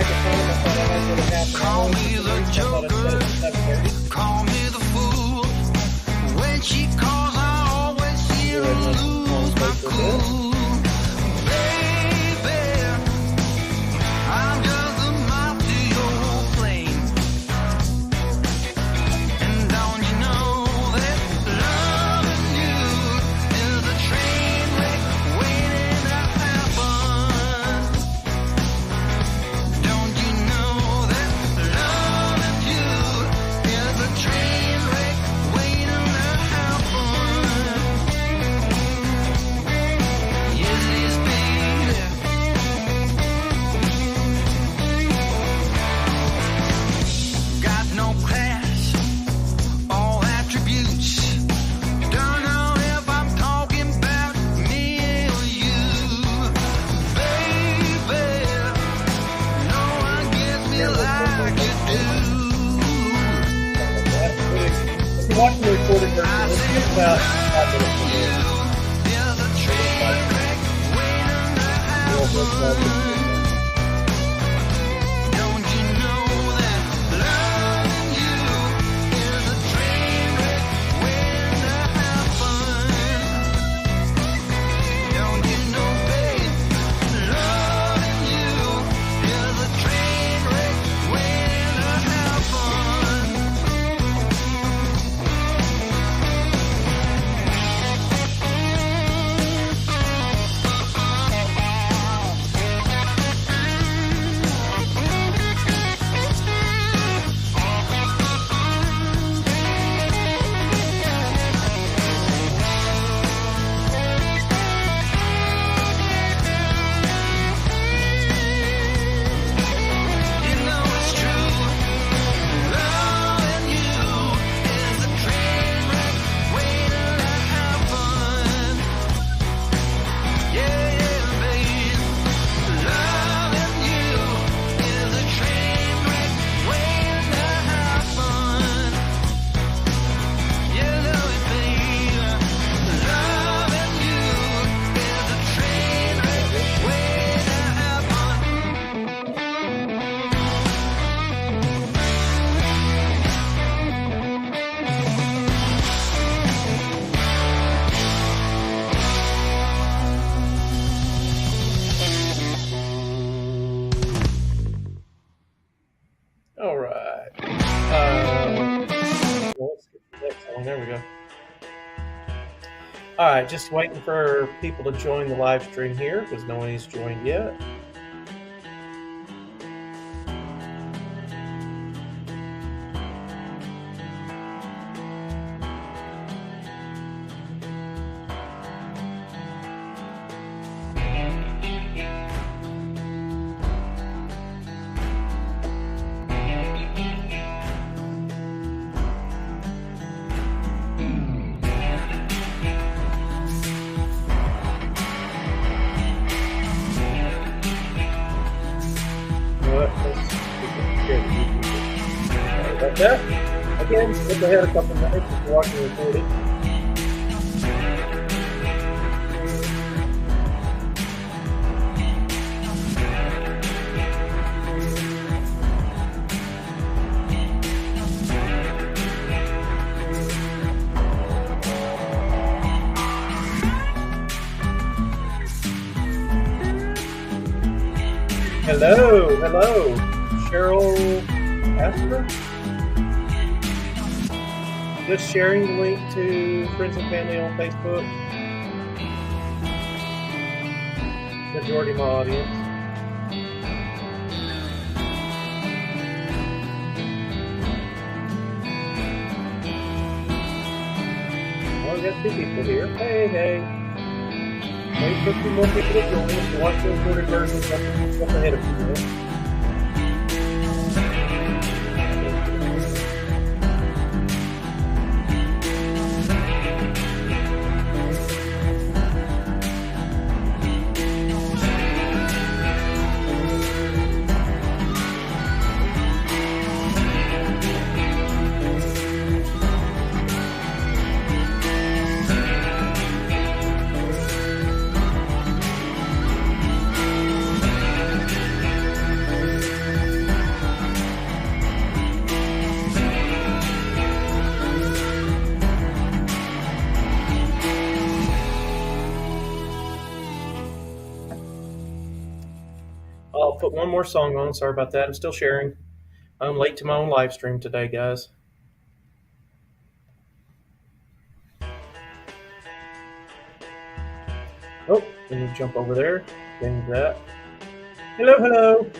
make a time. I thought I had to have Call me the Joker, call me the fool. When she calls, I always seem to lose my cool. Baby, I'm just a moth to your flame. And don't you know that loving you is a train wreck waiting to happen? Don't you know that loving you is a train wreck waiting to happen? Yes, it is, baby. Got no class or attributes. Don't know if I'm talking about me or you, baby. No one gets me like you do. If you're watching the recorded version, let's get about 5 minutes from You there. is a train wreck waiting to happen. Don't you know that loving you is a train wreck waiting to happen? Don't you know, babe, loving you is a train wreck waiting to happen? You know it's true. Loving you is a train wreck waiting to happen. Yeah, yeah, babe. Loving you is a train wreck waiting to happen. You know it, babe. Loving you is a train wreck waiting to happen. All right. Well, let's get to the next one. There we go. All right, just waiting for people to join the live stream here because no one has joined yet. What? Sorry about that. Again, skip ahead a couple minutes if you're watching the recording. Hello, Cheryl Asper. Just sharing the link to Friends and Family on Facebook. Majority of my audience. Well, we got 2 people here. Hey. Wait for 2 more people to join. If you watch the recorded version, jump ahead a few minutes. I'll put one more song on. Sorry about that. I'm still sharing. I'm late to my own live stream today, guys. Oh, let me jump over there. Change that. Hello, hello.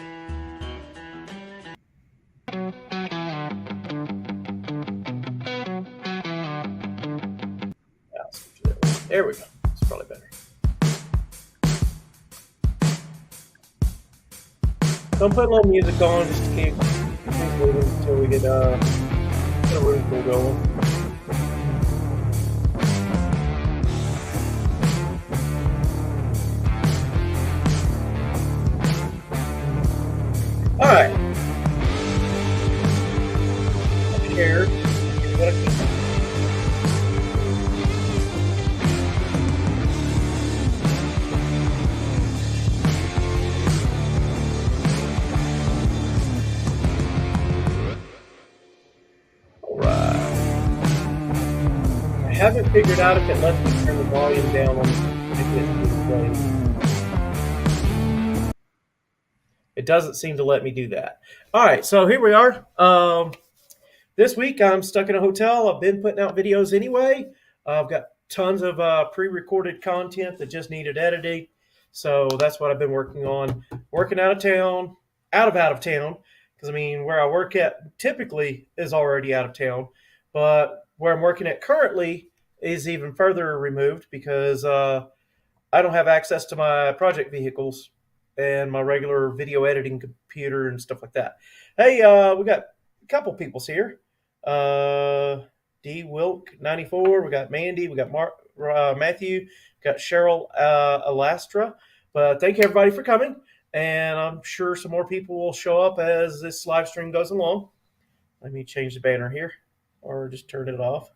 There we go. It's probably better. So I'm putting a little music on just to keep moving until we get the room full going. All right. Share. I haven't figured out if it lets me turn the volume down on it. It doesn't seem to let me do that. All right, so here we are. This week I'm stuck in a hotel. I've been putting out videos anyway. I've got tons of pre-recorded content that just needed editing. So that's what I've been working on. Working out of town, out of town. Because, I mean, where I work at typically is already out of town. But where I'm working at currently is even further removed because I don't have access to my project vehicles and my regular video editing computer and stuff like that. Hey, we got a couple people's here. D. Wilk 94. We got Mandy. We got Matthew. We got Cheryl Alastra. But thank you everybody for coming. And I'm sure some more people will show up as this live stream goes along. Let me change the banner here or just turn it off.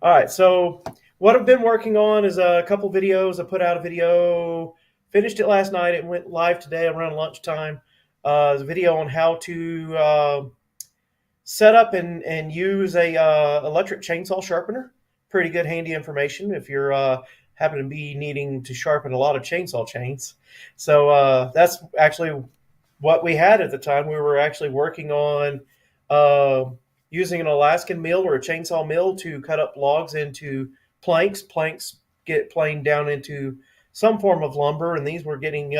All right. So what I've been working on is a couple videos. I put out a video, finished it last night. It went live today around lunchtime. It's a video on how to set up and use a electric chainsaw sharpener. Pretty good handy information if you're happen to be needing to sharpen a lot of chainsaw chains. So that's actually what we had at the time. We were actually working on using an Alaskan mill or a chainsaw mill to cut up logs into planks. Planks get planed down into some form of lumber, and these were getting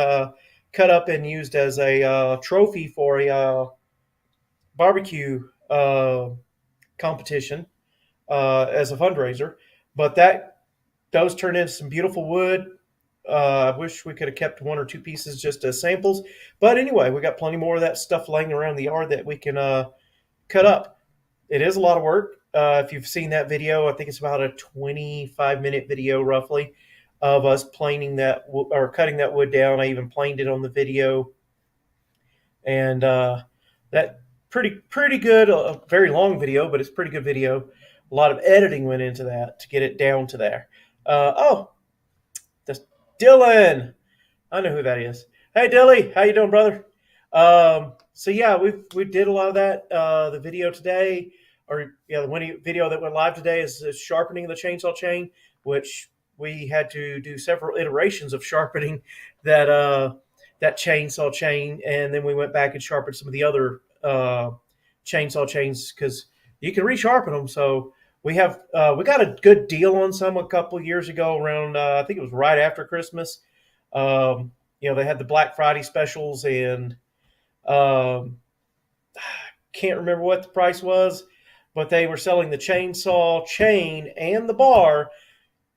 cut up and used as a trophy for a barbecue competition as a fundraiser. But those turned into some beautiful wood. I wish we could have kept one or two pieces just as samples. But anyway, we got plenty more of that stuff laying around the yard that we can cut up. It is a lot of work. If you've seen that video, I think it's about a 25-minute video roughly of us planing that or cutting that wood down. I even planed it on the video. And that pretty good, a very long video, but it's pretty good video. A lot of editing went into that to get it down to there. That's Dylan. I know who that is. Hey, Dilly, how you doing, brother? So yeah, we did a lot of that. The video today, the one video that went live today is sharpening the chainsaw chain, which we had to do several iterations of sharpening that chainsaw chain, and then we went back and sharpened some of the other chainsaw chains because you can resharpen them. So we got a good deal on some a couple of years ago around I think it was right after Christmas. They had the Black Friday specials, and can't remember what the price was, but they were selling the chainsaw chain and the bar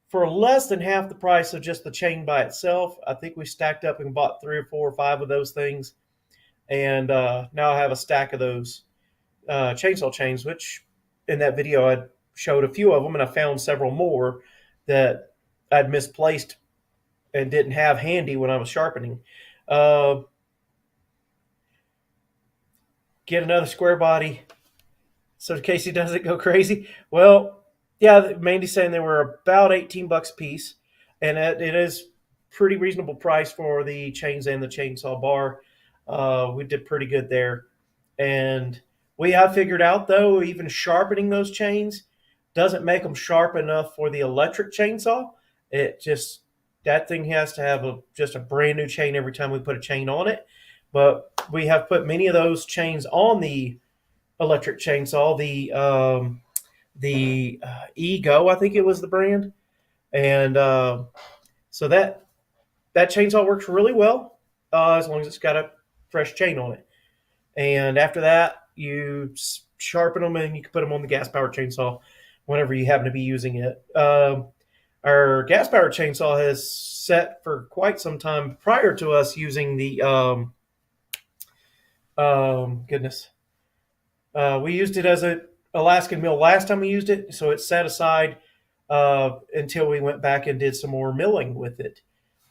for less than half the price of just the chain by itself. I think we stacked up and bought 3 or 4 or 5 of those things. And now I have a stack of those chainsaw chains, which in that video I showed a few of them, and I found several more that I'd misplaced and didn't have handy when I was sharpening. Get another square body so Casey doesn't go crazy. Well, yeah, Mandy's saying they were about $18 a piece, and it is pretty reasonable price for the chains and the chainsaw bar. We did pretty good there. And we have figured out, though, even sharpening those chains doesn't make them sharp enough for the electric chainsaw. That thing has to have just a brand new chain every time we put a chain on it. but we have put many of those chains on the electric chainsaw, the Ego, I think it was the brand, and so that chainsaw works really well as long as it's got a fresh chain on it. And after that, you sharpen them and you can put them on the gas powered chainsaw whenever you happen to be using it. Our gas powered chainsaw has set for quite some time prior to us using the goodness. We used it as a Alaskan mill last time we used it, so it's set aside until we went back and did some more milling with it.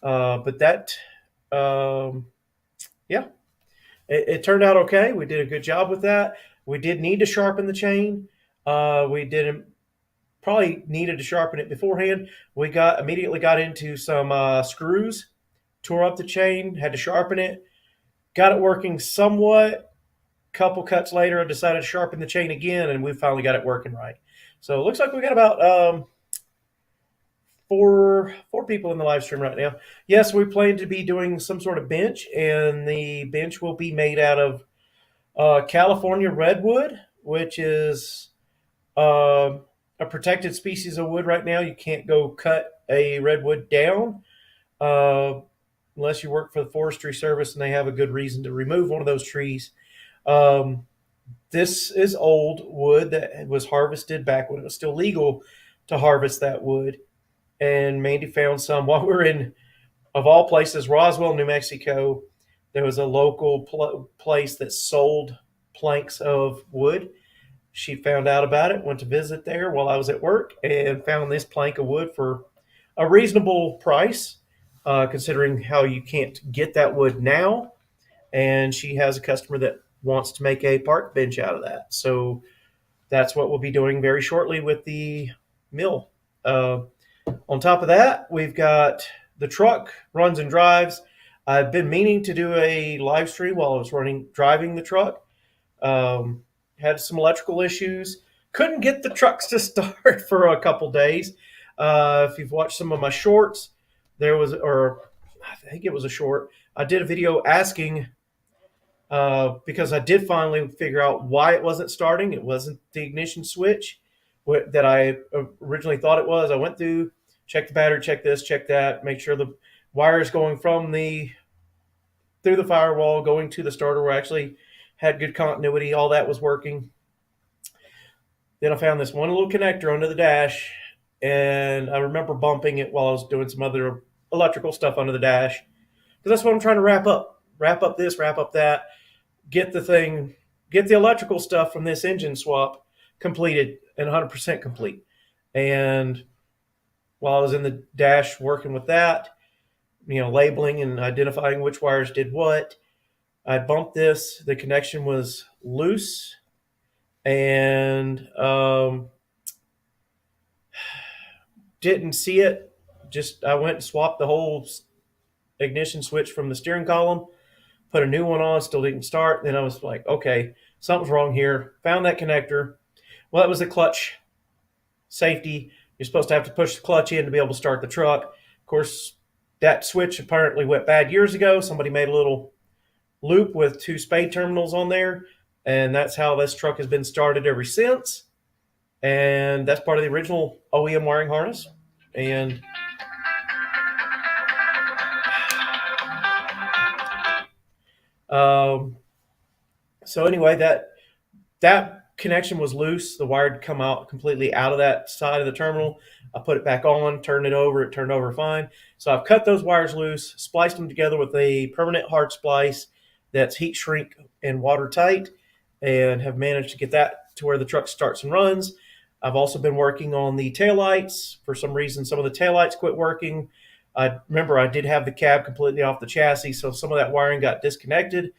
But that, yeah, it turned out okay. We did a good job with that. We did need to sharpen the chain. We didn't probably needed to sharpen it beforehand. We immediately got into some screws, tore up the chain, had to sharpen it, got it working somewhat. Couple cuts later, I decided to sharpen the chain again, and we finally got it working right. So it looks like we got about four people in the live stream right now. Yes, we plan to be doing some sort of bench, and the bench will be made out of California redwood, which is a protected species of wood right now. You can't go cut a redwood down unless you work for the Forestry Service and they have a good reason to remove one of those trees. This is old wood that was harvested back when it was still legal to harvest that wood. And Mandy found some while we were in, of all places, Roswell, New Mexico. There was a local place that sold planks of wood. She found out about it, went to visit there while I was at work, and found this plank of wood for a reasonable price, considering how you can't get that wood now. And she has a customer that wants to make a park bench out of that. So that's what we'll be doing very shortly with the mill. On top of that, we've got the truck runs and drives. I've been meaning to do a live stream while I was driving the truck. Had some electrical issues. Couldn't get the trucks to start for a couple days. If you've watched some of my shorts, I think it was a short. I did a video asking because I did finally figure out why it wasn't starting. It wasn't the ignition switch that I originally thought it was. I went through, checked the battery, checked this, checked that, make sure the wires going through the firewall going to the starter were actually had good continuity. All that was working. Then I found this one little connector under the dash, and I remember bumping it while I was doing some other electrical stuff under the dash, because that's what I'm trying to wrap up this, wrap up that, get the electrical stuff from this engine swap completed and 100% complete. And while I was in the dash working with that, labeling and identifying which wires did what, I bumped this. The connection was loose, and didn't see it. I went and swapped the whole ignition switch from the steering column, put a new one on, still didn't start. Then I was like, okay, something's wrong here. Found that connector. Well, that was the clutch safety. You're supposed to have to push the clutch in to be able to start the truck. Of course, that switch apparently went bad years ago. Somebody made a little loop with 2 spade terminals on there, and that's how this truck has been started ever since. And that's part of the original OEM wiring harness. And so anyway, that connection was loose. The wire had come out completely out of that side of the terminal. I put it back on, turned it turned over fine. So I've cut those wires loose, spliced them together with a permanent hard splice that's heat shrink and watertight, and have managed to get that to where the truck starts and runs. I've also been working on the taillights. For some reason, some of the taillights quit working. I remember I did have the cab completely off the chassis, so some of that wiring got disconnected.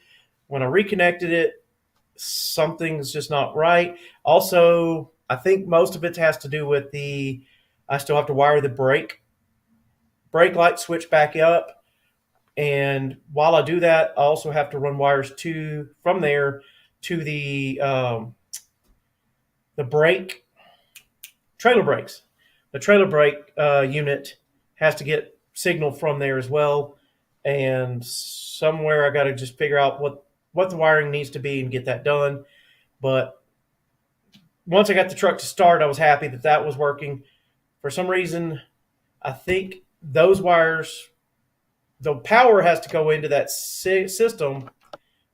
When I reconnected it, something's just not right. Also, I think most of it has to do with I still have to wire the brake light switch back up. And while I do that, I also have to run wires from there to the trailer brakes. The trailer brake unit has to get signal from there as well. And somewhere I got to just figure out what the wiring needs to be and get that done. But once I got the truck to start, I was happy that that was working. For some reason, I think those wires, the power has to go into that system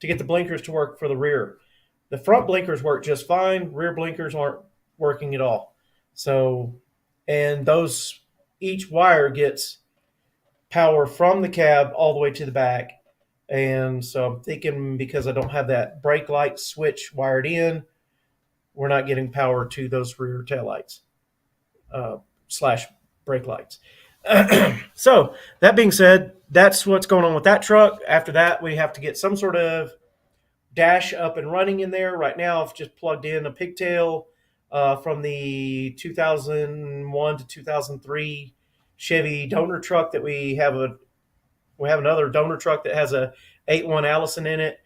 to get the blinkers to work for the rear. The front blinkers work just fine. Rear blinkers aren't working at all. So, and those, each wire gets power from the cab all the way to the back. And so I'm thinking because I don't have that brake light switch wired in, we're not getting power to those rear taillights slash brake lights. So that being said, that's what's going on with that truck. After that, we have to get some sort of dash up and running in there. Right now, I've just plugged in a pigtail from the 2001 to 2003 Chevy donor truck that we have another donor truck that has a 8.1 Allison in it,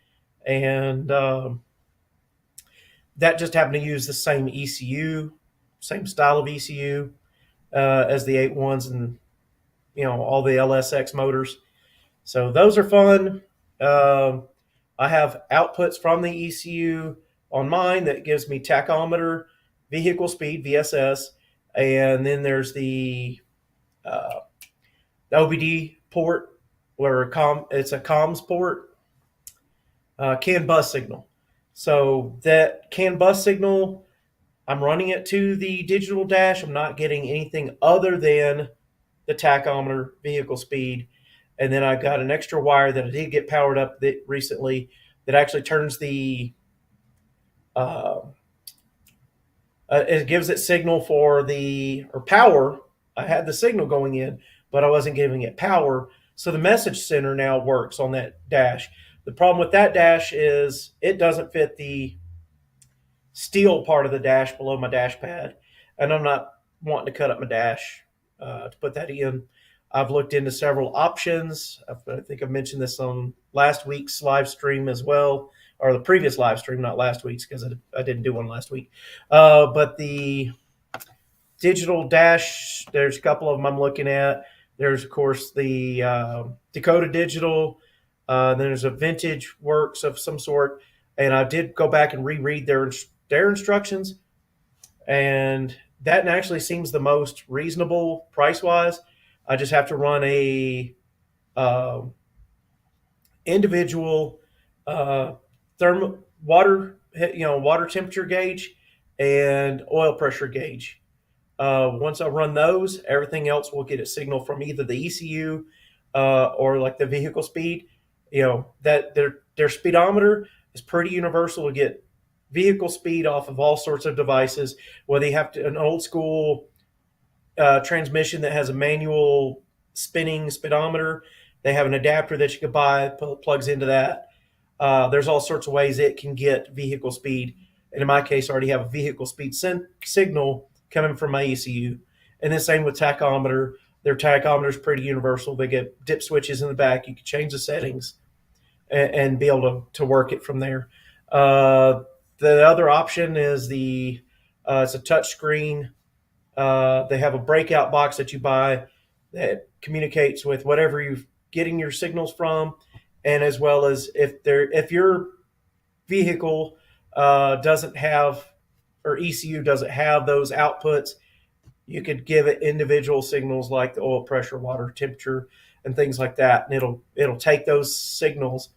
and that just happened to use the same ECU, same style of ECU as the 8.1s and all the LSX motors. So those are fun. I have outputs from the ECU on mine that gives me tachometer, vehicle speed, VSS, and then there's the OBD port where it's a comms port, CAN bus signal. So that CAN bus signal, I'm running it to the digital dash. I'm not getting anything other than the tachometer, vehicle speed, and then I got an extra wire that I did get powered up recently that actually turns the it gives it signal for power. I had the signal going in, but I wasn't giving it power. So the message center now works on that dash. The problem with that dash is it doesn't fit the steel part of the dash below my dash pad, and I'm not wanting to cut up my dash to put that in. I've looked into several options. I think I mentioned this on last week's live stream as well, or the previous live stream, not last week's because I didn't do one last week. But the digital dash, there's a couple of them I'm looking at. There's, of course, the Dakota Digital. Then there's a Vintage Works of some sort. And I did go back and reread their instructions. And that actually seems the most reasonable price-wise. I just have to run a individual thermal water temperature gauge and oil pressure gauge. Once I run those, everything else will get a signal from either the ECU or like the vehicle speed. That their speedometer is pretty universal to get vehicle speed off of all sorts of devices. Whether you have an old school transmission that has a manual spinning speedometer, they have an adapter that you could buy, plugs into that. There's all sorts of ways it can get vehicle speed. And in my case, I already have a vehicle speed signal coming from my ECU. And the same with tachometer. Their tachometer is pretty universal. They get dip switches in the back. You can change the settings and be able to work it from there. The other option is it's a touch screen. They have a breakout box that you buy that communicates with whatever you're getting your signals from, and as well as if your vehicle doesn't have, or ECU doesn't have those outputs, you could give it individual signals like the oil pressure, water temperature, and things like that, and it'll take those signals,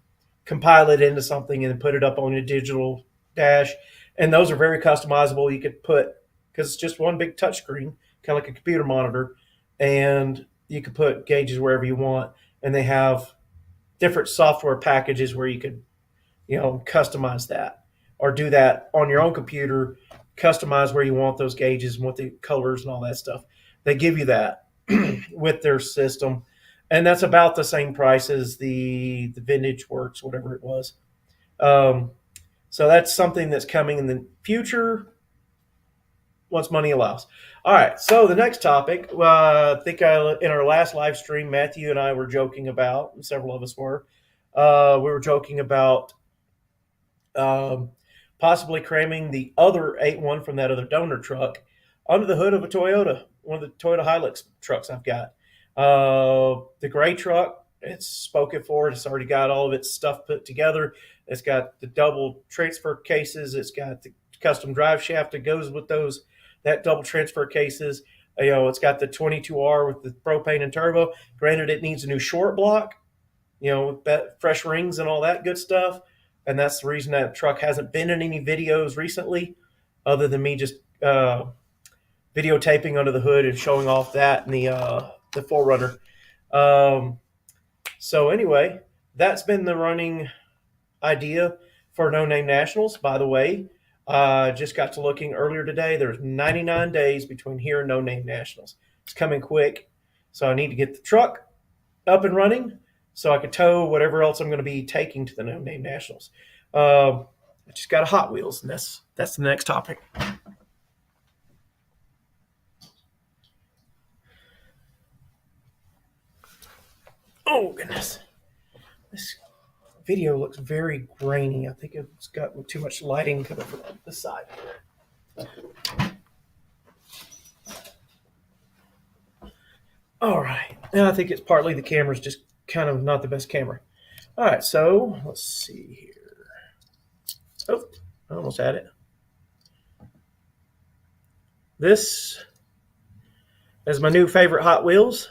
compile it into something, and put it up on your digital dash. And those are very customizable. You could put, because it's just one big touch screen, kind of like a computer monitor, and you could put gauges wherever you want. And they have different software packages where you could, customize that or do that on your own computer, customize where you want those gauges and what the colors and all that stuff. They give you that with their system. And that's about the same price as the Vintage Works, whatever it was. So that's something that's coming in the future once money allows. All right, so the next topic, I think in our last live stream, Matthew and I were joking about, and several of us were, we were joking about possibly cramming the other 8.1 from that other donor truck under the hood of a Toyota, one of the Toyota Hilux trucks I've got. The gray truck it's spoken for. It's already got all of its stuff put together. It's got the double transfer cases. It's got the custom drive shaft that goes with that double transfer cases. It's got the 22R with the propane and turbo. Granted, it needs a new short block, with fresh rings and all that good stuff. And that's the reason that truck hasn't been in any videos recently, other than me just videotaping under the hood and showing off that and the 4Runner. So anyway, that's been the running idea for No Name Nationals. By the way, just got to looking earlier today. There's 99 days between here and No Name Nationals. It's coming quick, so I need to get the truck up and running so I can tow whatever else I'm going to be taking to the No Name Nationals. I just got a Hot Wheels, and that's the next topic. Oh, goodness. This video looks very grainy. I think it's got too much lighting coming from the side here. All right. And I think it's partly the camera's just kind of not the best camera. All right. So let's see here. Oh, I almost had it. This is my new favorite Hot Wheels.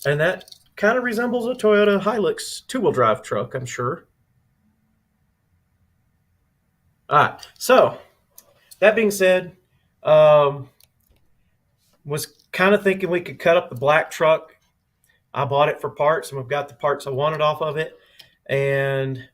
And that kind of resembles a Toyota Hilux two-wheel drive truck, I'm sure. All right. So that being said, was kind of thinking we could cut up the black truck. I bought it for parts, and we've got the parts I wanted off of it. And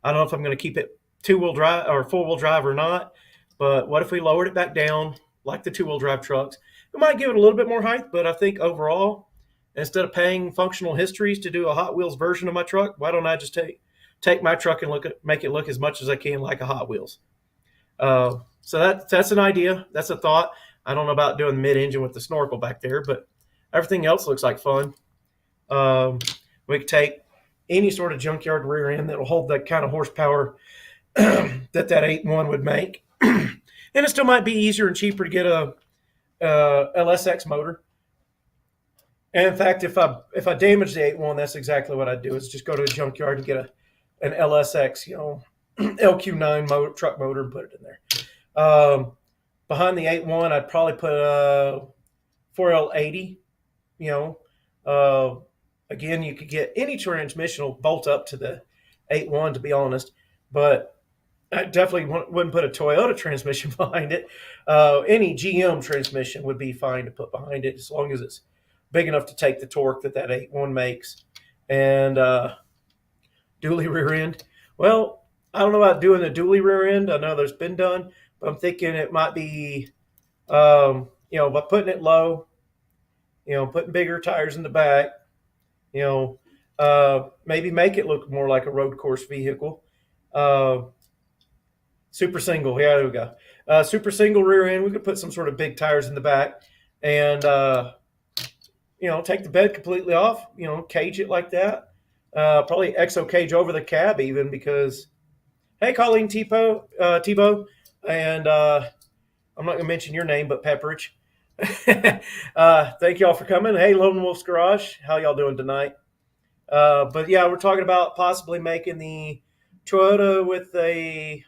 I don't know if I'm going to keep it two-wheel drive or four-wheel drive or not. But what if we lowered it back down like the two-wheel drive trucks? We might give it a little bit more height, but I think overall, instead of paying Functional Histories to do a Hot Wheels version of my truck, why don't I just take my truck and make it look as much as I can like a Hot Wheels? So that's an idea. That's a thought. I don't know about doing the mid-engine with the snorkel back there, but everything else looks like fun. We could take any sort of junkyard rear end that will hold that kind of horsepower that 8.1 would make. And it still might be easier and cheaper to get a LSX motor. And in fact, if I damage the 8.1, that's exactly what I'd do, is just go to a junkyard and get an LSX, LQ9 truck motor and put it in there. Behind the 8.1, I'd probably put a 4L80. Again, you could get any transmission will bolt up to the 8.1, to be honest, but I definitely wouldn't put a Toyota transmission behind it. Any GM transmission would be fine to put behind it, as long as it's big enough to take the torque that 8.1 makes. And dually rear end. Well, I don't know about doing the dually rear end. I know there's been done, but I'm thinking it might be, by putting it low, putting bigger tires in the back, maybe make it look more like a road course vehicle. Super single. Yeah, there we go. Super single rear end. We could put some sort of big tires in the back and, take the bed completely off, cage it like that. Probably exo cage over the cab even, because, hey, Colleen Tebow, and I'm not going to mention your name, but Pepperidge. Thank y'all for coming. Hey, Lone Wolf's Garage. How y'all doing tonight? But yeah, we're talking about possibly making the Toyota with a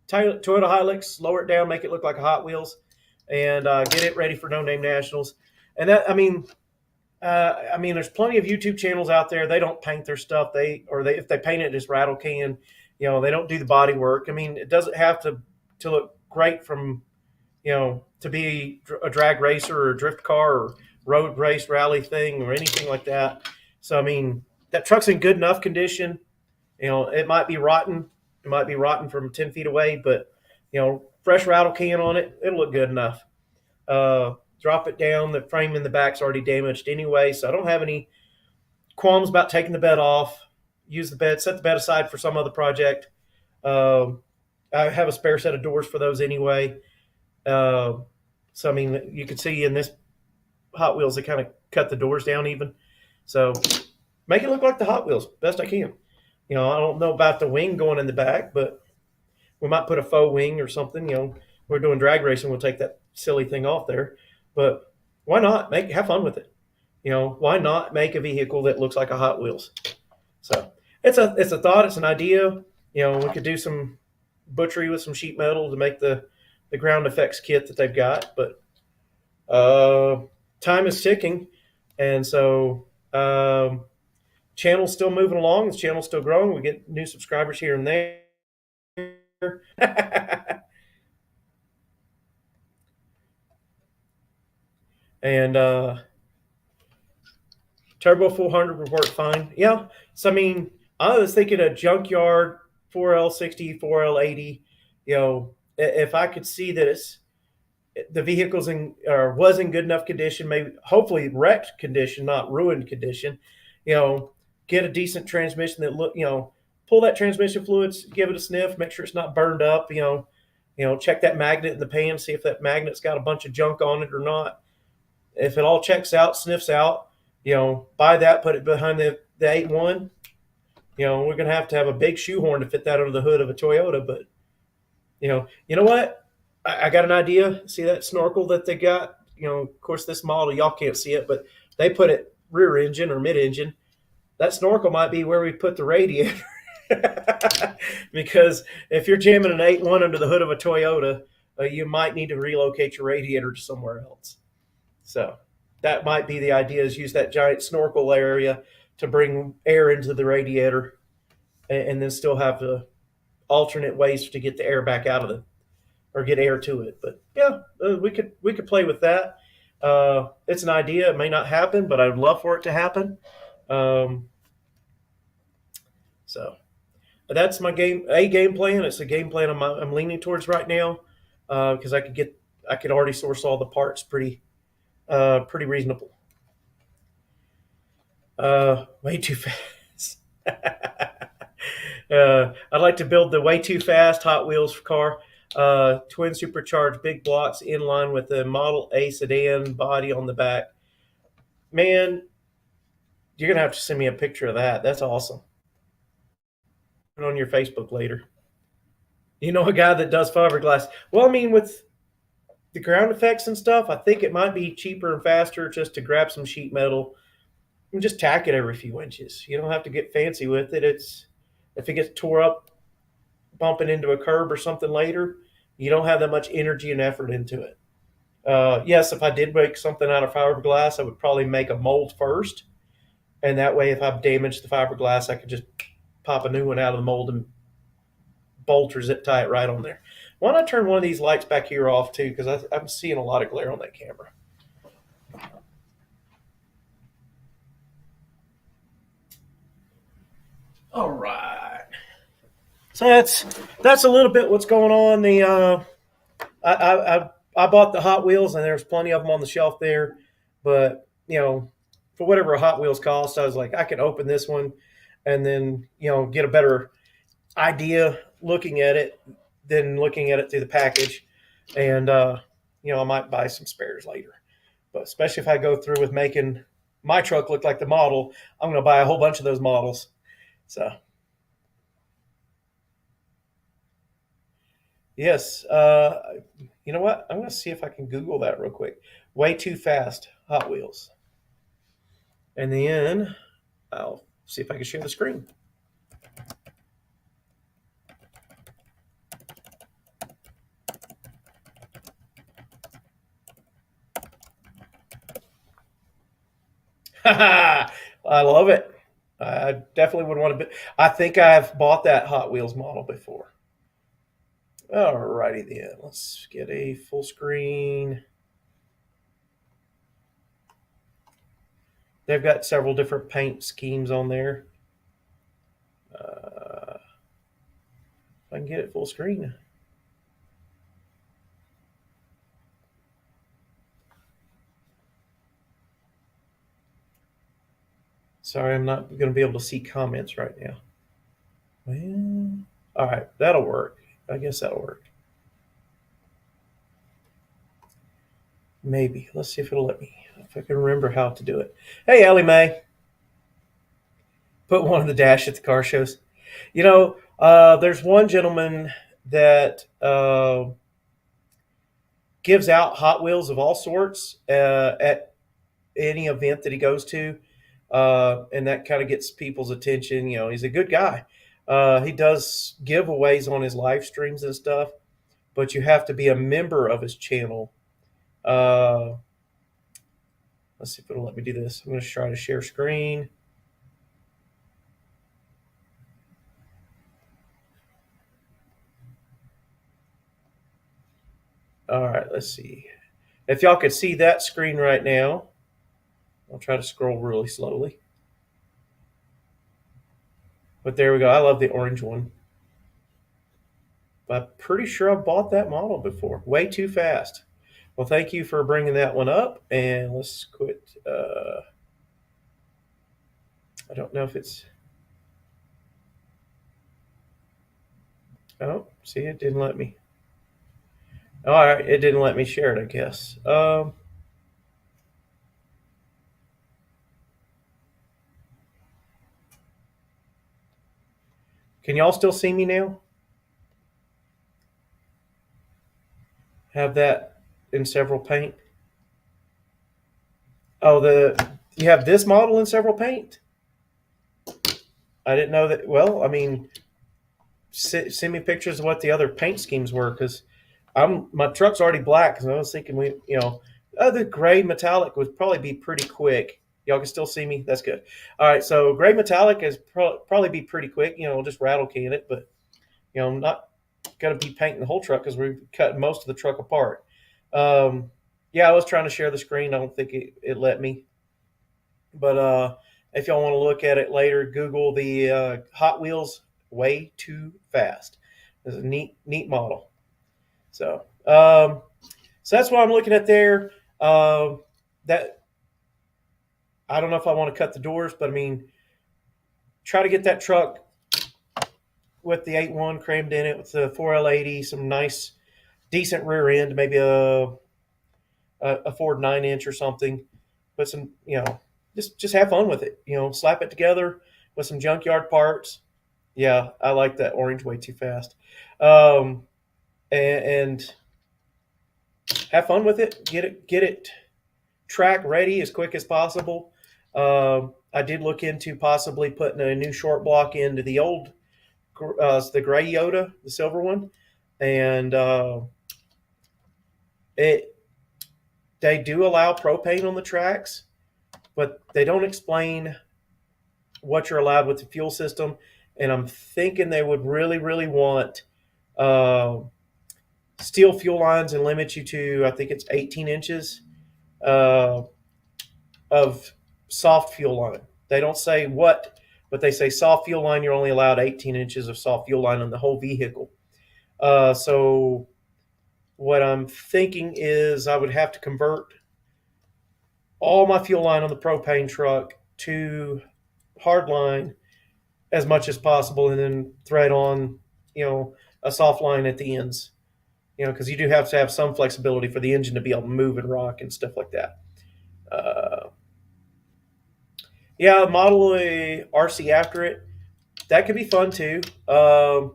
Toyota Hilux, lower it down, make it look like a Hot Wheels, and get it ready for No Name Nationals. And that, there's plenty of YouTube channels out there. They don't paint their stuff. If they paint it, just rattle can. They don't do the body work. It doesn't have to look great from, to be a drag racer or a drift car or road race rally thing or anything like that. So, that truck's in good enough condition. It might be rotten. It might be rotten from 10 feet away, but, fresh rattle can on it, it'll look good enough. Drop it down. The frame in the back's already damaged anyway, so I don't have any qualms about taking the bed off. Use the bed, set the bed aside for some other project. I have a spare set of doors for those anyway. So, you can see in this Hot Wheels, they kind of cut the doors down even. So, make it look like the Hot Wheels, best I can. I don't know about the wing going in the back, but we might put a faux wing or something. We're doing drag racing, we'll take that silly thing off there. But why not? Have fun with it. Why not make a vehicle that looks like a Hot Wheels? So it's a thought, it's an idea. We could do some butchery with some sheet metal to make the ground effects kit that they've got, but time is ticking, and so channel's still moving along. The channel's still growing. We get new subscribers here and there. And Turbo 400 would work fine. Yeah. So, I mean, I was thinking a junkyard 4L60, 4L80. If I could see that the vehicle's was in good enough condition, maybe hopefully wrecked condition, not ruined condition, get a decent transmission that pull that transmission fluids, give it a sniff, make sure it's not burned up, check that magnet in the pan, see if that magnet's got a bunch of junk on it or not. If it all checks out, sniffs out, buy that, put it behind the 8.1. We're going to have a big shoehorn to fit that under the hood of a Toyota. But, you know what? I got an idea. See that snorkel that they got? Of course, this model, y'all can't see it, but they put it rear engine or mid engine. That snorkel might be where we put the radiator. Because if you're jamming an 8.1 under the hood of a Toyota, you might need to relocate your radiator to somewhere else. So that might be the idea, is use that giant snorkel area to bring air into the radiator, and then still have the alternate ways to get the air back out of it or get air to it. But yeah, we could play with that. It's an idea. It may not happen, but I would love for it to happen. So that's my game plan. It's a game plan I'm leaning towards right now, because I could already source all the parts pretty reasonable. Way too fast. I'd like to build the way too fast Hot Wheels car. Twin supercharged big blocks in line with the Model A sedan body on the back. Man, you're going to have to send me a picture of that. That's awesome. Put it on your Facebook later. A guy that does fiberglass. Well, I mean, with the ground effects and stuff, I think it might be cheaper and faster just to grab some sheet metal and just tack it every few inches. You don't have to get fancy with it. If it gets tore up bumping into a curb or something later, you don't have that much energy and effort into it. Yes, if I did make something out of fiberglass, I would probably make a mold first. And that way, if I've damaged the fiberglass, I could just pop a new one out of the mold and bolt or zip tie it right on there. Why don't I turn one of these lights back here off too? Because I'm seeing a lot of glare on that camera. All right. So that's a little bit what's going on. I bought the Hot Wheels, and there's plenty of them on the shelf there. But for whatever a Hot Wheels cost, I was like, I could open this one and then get a better idea looking at it than looking at it through the package. And I might buy some spares later. But especially if I go through with making my truck look like the model, I'm going to buy a whole bunch of those models. So yes, you know what? I'm going to see if I can Google that real quick. Way too fast Hot Wheels, and then I'll see if I can share the screen. I love it. I definitely would want to be. I think I've bought that Hot Wheels model before. Alrighty then. Let's get a full screen. They've got several different paint schemes on there. If I can get it full screen. Sorry, I'm not going to be able to see comments right now. Well, all right, that'll work. I guess that'll work. Maybe. Let's see if it'll let me. If I can remember how to do it. Hey, Ellie Mae. Put one on the dash at the car shows. There's one gentleman that gives out Hot Wheels of all sorts at any event that he goes to, and that kind of gets people's attention. He's a good guy. He does giveaways on his live streams and stuff, but you have to be a member of his channel. Uh, let's see if it'll let me do this. I'm going to try to share screen. All right, let's see. If y'all could see that screen right now, I'll try to scroll really slowly. But there we go. I love the orange one. I'm pretty sure I've bought that model before. Way too fast. Well, thank you for bringing that one up. And let's quit. I don't know if it's... Oh, see, it didn't let me. All right, it didn't let me share it, I guess. Can y'all still see me now? Have that in several paint. Oh, you have this model in several paint? I didn't know that. Well, I mean, send me pictures of what the other paint schemes were, because my truck's already black. Because I was thinking the gray metallic would probably be pretty quick. Y'all can still see me. That's good. All right, so gray metallic is probably be pretty quick. Just rattle can it, but I'm not going to be painting the whole truck because we're cutting most of the truck apart. Yeah, I was trying to share the screen. I don't think it let me. But if y'all want to look at it later, Google the Hot Wheels Way Too Fast. It's a neat model. So that's what I'm looking at there. That I don't know if I want to cut the doors, but I mean, try to get that truck with the 8.1 crammed in it with the 4L80, some nice, decent rear end, maybe a Ford 9-inch or something. But some, just have fun with it. Slap it together with some junkyard parts. Yeah, I like that orange Way Too Fast. And have fun with it. Get it track ready as quick as possible. I did look into possibly putting a new short block into the old, the gray Yoda, the silver one, and they do allow propane on the tracks, but they don't explain what you're allowed with the fuel system. And I'm thinking they would really, really want steel fuel lines and limit you to, I think it's 18 inches of soft fuel line. They don't say what, but they say soft fuel line, you're only allowed 18 inches of soft fuel line on the whole vehicle. So what I'm thinking is I would have to convert all my fuel line on the propane truck to hard line as much as possible, and then thread on, a soft line at the ends, because you do have to have some flexibility for the engine to be able to move and rock and stuff like that. Yeah, model a RC after it. That could be fun too. But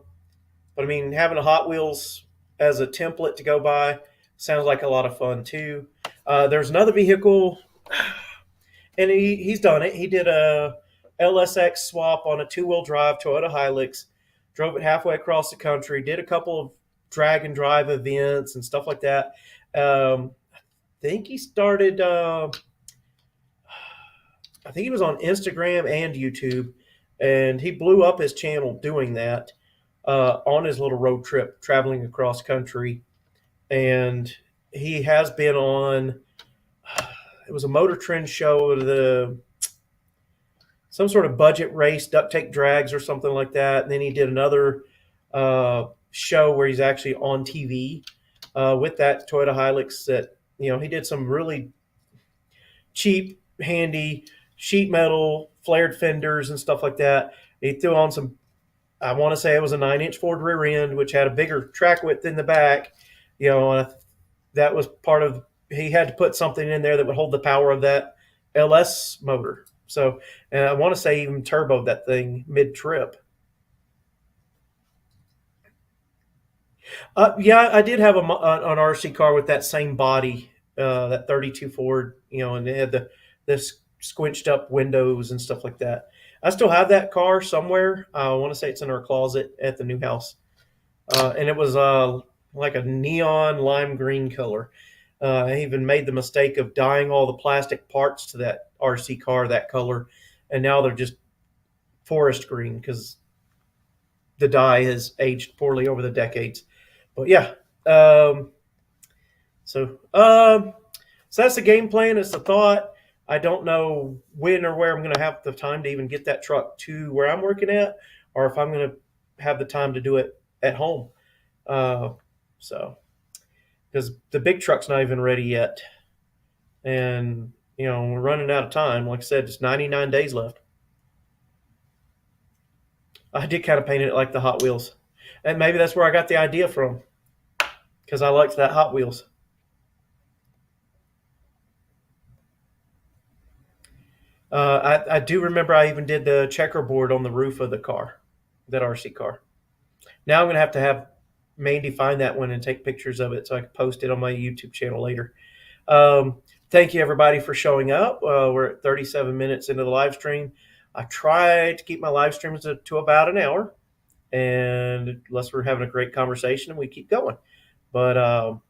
I mean, having a Hot Wheels as a template to go by sounds like a lot of fun too. There's another vehicle, and he's done it. He did a LSX swap on a 2-wheel drive Toyota Hilux, drove it halfway across the country, did a couple of drag and drive events and stuff like that. I think he started, I think he was on Instagram and YouTube, and he blew up his channel doing that on his little road trip traveling across country. And he has been on, it was a Motor Trend show, some sort of budget race, duct tape drags or something like that. And then he did another show where he's actually on TV with that Toyota Hilux that, he did some really cheap, handy sheet metal, flared fenders and stuff like that. He threw on some, I want to say it was a 9-inch Ford rear end, which had a bigger track width in the back. That was part of, he had to put something in there that would hold the power of that LS motor. So, and I want to say even turboed that thing mid-trip. Yeah, I did have an RC car with that same body, that 32 Ford, and it had the this squinched up windows and stuff like that. I still have that car somewhere. I want to say it's in our closet at the new house, and it was like a neon lime green color. I even made the mistake of dyeing all the plastic parts to that RC car that color, and now they're just forest green because the dye has aged poorly over the decades. But yeah, so so that's the game plan. It's the thought. I don't know when or where I'm going to have the time to even get that truck to where I'm working at, or if I'm going to have the time to do it at home. So because the big truck's not even ready yet, and we're running out of time. Like I said, it's 99 days left. I did kind of paint it like the Hot Wheels, and maybe that's where I got the idea from, because I liked that Hot Wheels. I do remember I even did the checkerboard on the roof of the car, that RC car. Now I'm going to have Mandy find that one and take pictures of it so I can post it on my YouTube channel later. Thank you, everybody, for showing up. We're at 37 minutes into the live stream. I try to keep my live streams to about an hour, and unless we're having a great conversation, we keep going. But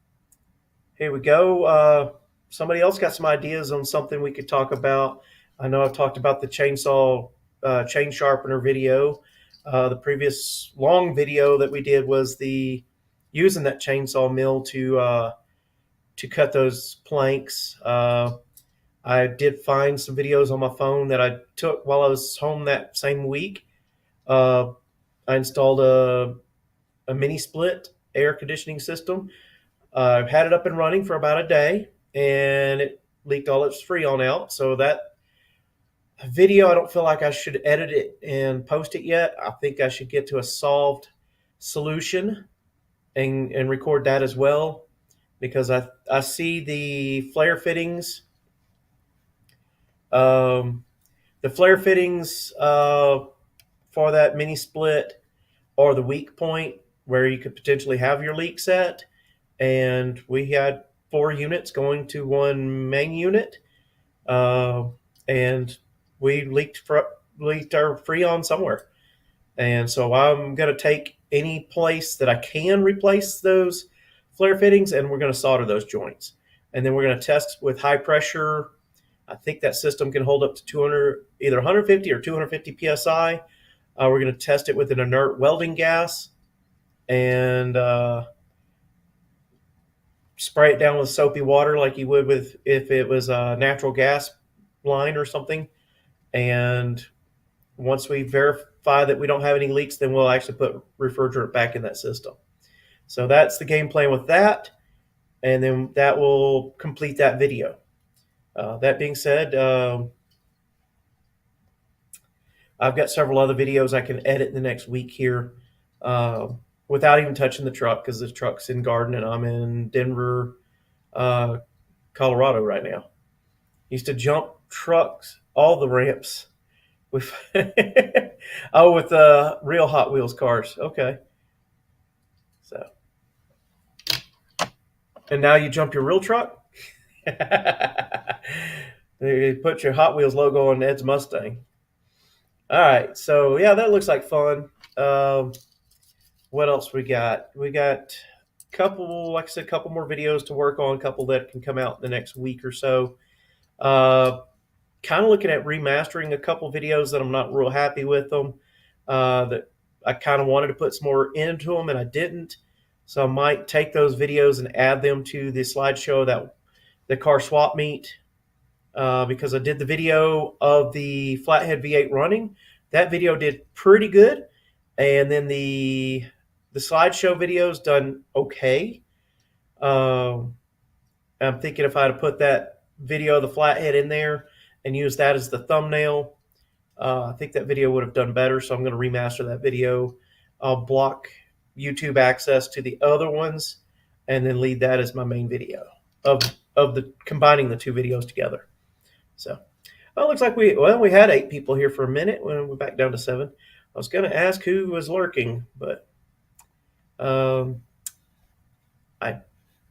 here we go. Somebody else got some ideas on something we could talk about. I know I've talked about the chainsaw chain sharpener video. The previous long video that we did was using that chainsaw mill to cut those planks. I did find some videos on my phone that I took while I was home that same week. I installed a mini split air conditioning system. I've had it up and running for about a day, and it leaked all its Freon out. So that video, I don't feel like I should edit it and post it yet. I think I should get to a solved solution and record that as well, because I see the flare fittings. The flare fittings for that mini split are the weak point where you could potentially have your leaks at. And we had 4 units going to one main unit, and we leaked our Freon somewhere. And so I'm going to take any place that I can replace those flare fittings, and we're going to solder those joints. And then we're going to test with high pressure. I think that system can hold up to either 150 or 250 psi. We're going to test it with an inert welding gas, and spray it down with soapy water like you would if it was a natural gas line or something. And once we verify that we don't have any leaks, then we'll actually put refrigerant back in that system. So that's the game plan with that. And then that will complete that video. That being said, I've got several other videos I can edit in the next week here without even touching the truck, because the truck's in Garden and I'm in Denver, Colorado right now. Used to jump trucks, all the ramps. With with real Hot Wheels cars. Okay. So, and now you jump your real truck? You put your Hot Wheels logo on Ed's Mustang. All right, so yeah, that looks like fun. What else we got? We got a couple, like I said, a couple more videos to work on, a couple that can come out in the next week or so. Kind of looking at remastering a couple videos that I'm not real happy with them. That I kind of wanted to put some more into them, and I didn't. So I might take those videos and add them to the slideshow, that the car swap meet, because I did the video of the Flathead V8 running. That video did pretty good, and then the slideshow video's done okay. I'm thinking if I had put that video of the Flathead in there and use that as the thumbnail, I think that video would have done better. So I'm going to remaster that video. I'll block YouTube access to the other ones, and then leave that as my main video of the combining the two videos together. So, well, it looks like we had 8 people here for a minute. We're back down to 7. I was going to ask who was lurking, but I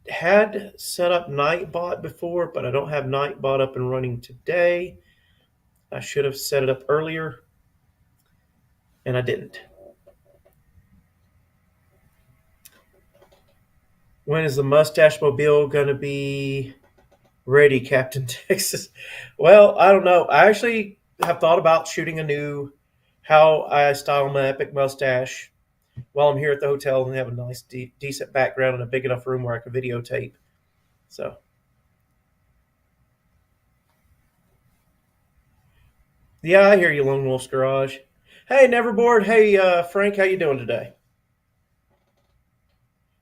had set up Nightbot before, but I don't have Nightbot up and running today. I should have set it up earlier, and I didn't. When is the Mustache Mobile going to be ready, Captain Texas? Well, I don't know. I actually have thought about shooting a new how I style my epic mustache while I'm here at the hotel and have a nice, decent background and a big enough room where I can videotape. So, yeah, I hear you, Lone Wolf's Garage. Hey, Neverboard. Hey, Frank, how you doing today?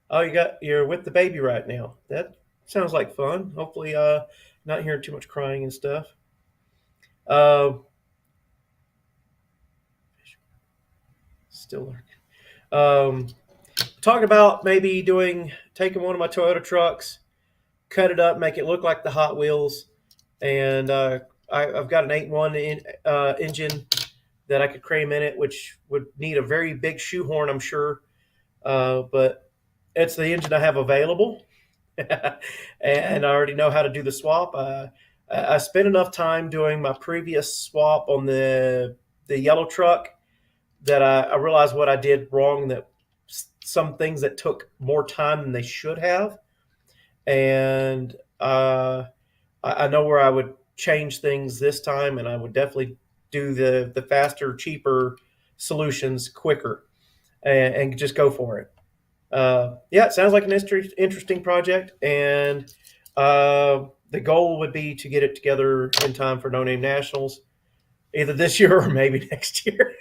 Oh, you're with the baby right now. That sounds like fun. Hopefully, not hearing too much crying and stuff. Uh, Still lurking. Talk about maybe taking one of my Toyota trucks, cut it up, make it look like the Hot Wheels, and I've got an 8.1 engine that I could cram in it, which would need a very big shoehorn, I'm sure, but it's the engine I have available, and I already know how to do the swap. I spent enough time doing my previous swap on the yellow truck that I realized what I did wrong. That some things that took more time than they should have, and I know where I would change things this time, and I would definitely do the faster, cheaper solutions quicker, and just go for it. Yeah, it sounds like an interesting project, and the goal would be to get it together in time for No Name Nationals, either this year or maybe next year.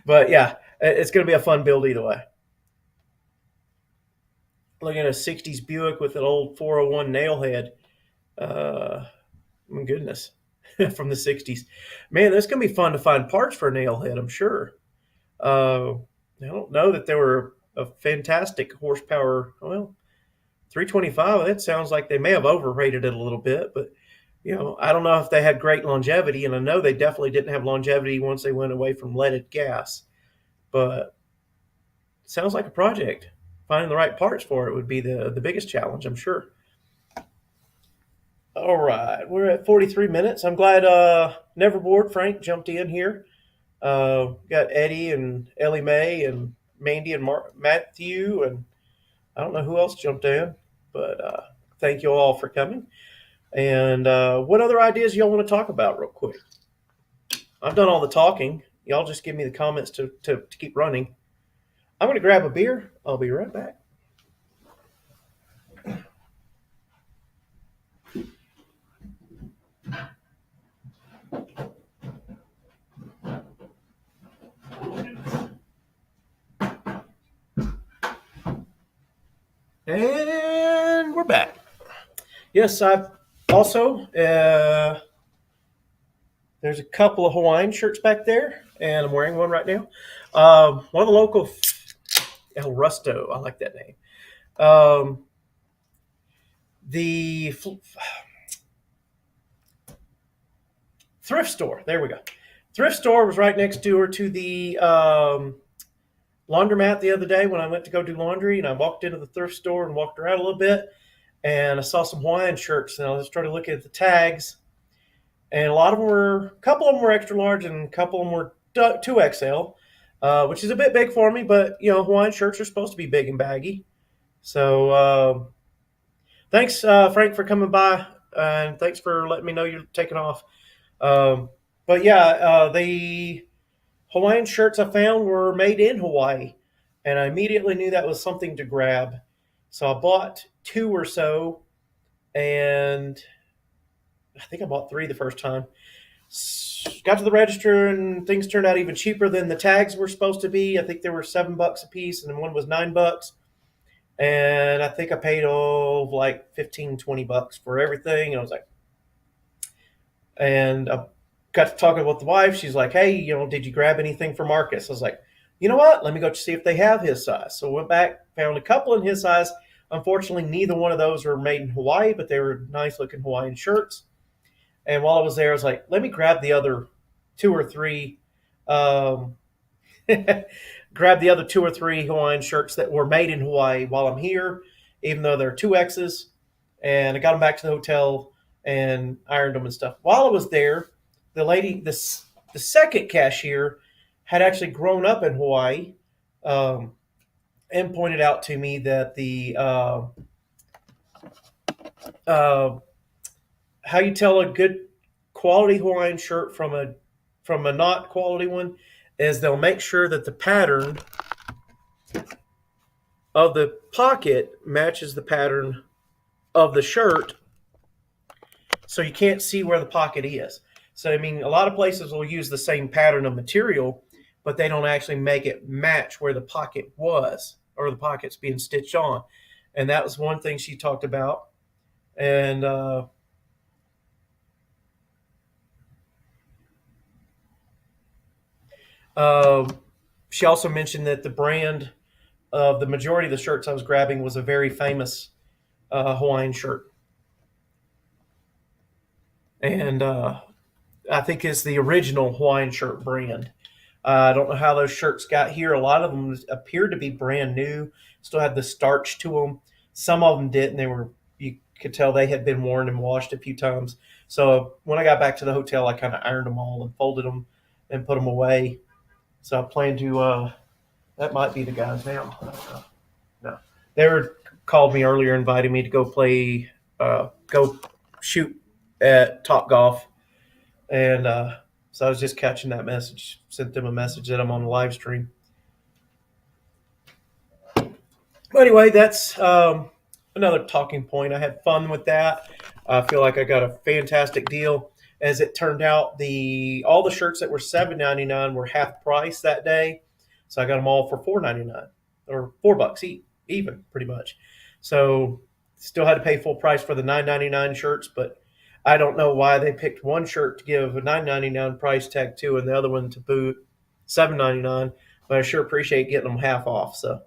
But yeah, it's going to be a fun build either way. Looking at a 60s Buick with an old 401 nail head. My goodness, from the 60s. Man, that's going to be fun to find parts for a nail head, I'm sure. I don't know that they were a fantastic horsepower. Well, 325, that sounds like they may have overrated it a little bit, but I don't know if they had great longevity, and I know they definitely didn't have longevity once they went away from leaded gas. But it sounds like a project. Finding the right parts for it would be the biggest challenge, I'm sure. All right, we're at 43 minutes. I'm glad Neverboard Frank jumped in here. Got Eddie and Ellie Mae and Mandy and Matthew, and I don't know who else jumped in, but thank you all for coming. And what other ideas y'all want to talk about real quick? I've done all the talking. Y'all just give me the comments to keep running. I'm going to grab a beer. I'll be right back. And we're back. Yes, I've also, there's a couple of Hawaiian shirts back there, and I'm wearing one right now. One of the local, El Rusto, I like that name. The thrift store, there we go. Thrift store was right next door to the laundromat the other day when I went to go do laundry, and I walked into the thrift store and walked around a little bit, and I saw some Hawaiian shirts, and I started looking at the tags, and a couple of them were extra large, and a couple of them were 2XL, which is a bit big for me, but Hawaiian shirts are supposed to be big and baggy. So thanks, Frank, for coming by, and thanks for letting me know you're taking off. But yeah, the Hawaiian shirts I found were made in Hawaii, and I immediately knew that was something to grab. So I bought 2 or so, and I think I bought 3 the first time. Got to the register, and things turned out even cheaper than the tags were supposed to be. I think they were $7 a piece, and then one was $9. And I think I paid like 15, $20 for everything. And I was like, and I got to talking with the wife. She's like, hey, did you grab anything for Marcus? I was like, you know what? Let me go see if they have his size. So I went back, found a couple in his size. Unfortunately, neither one of those were made in Hawaii, but they were nice looking Hawaiian shirts. And while I was there, I was like, let me grab the other 2 or 3, grab the other 2 or 3 Hawaiian shirts that were made in Hawaii while I'm here. even though they're 2X's. And I got them back to the hotel and ironed them and stuff. While I was there, the lady, the second cashier, had actually grown up in Hawaii, um, and pointed out to me that the uh, how you tell a good quality Hawaiian shirt from a not quality one is they'll make sure that the pattern of the pocket matches the pattern of the shirt, so you can't see where the pocket is. So I mean, a lot of places will use the same pattern of material, but they don't actually make it match where the pocket was or the pocket's being stitched on. And that was one thing she talked about. And she also mentioned that the brand of the majority of the shirts I was grabbing was a very famous Hawaiian shirt. And I think it's the original Hawaiian shirt brand. I don't know how those shirts got here. A lot of them appeared to be brand new, still had the starch to them. Some of them didn't. You could tell they had been worn and washed a few times. So when I got back to the hotel, I kind of ironed them all and folded them and put them away. So I plan to, that might be the guys now. No. They were called me earlier, inviting me to go play, go shoot at Top Golf. And so I was just catching that message, sent them a message that I'm on the live stream. But anyway, that's another talking point. I had fun with that. I feel like I got a fantastic deal. As it turned out, all the shirts that were $7.99 were half price that day, so I got them all for $4.99 or $4 even, pretty much. So still had to pay full price for the $9.99 shirts, but I don't know why they picked one shirt to give a $9.99 price tag to and the other one to boot $7.99. But I sure appreciate getting them half off. So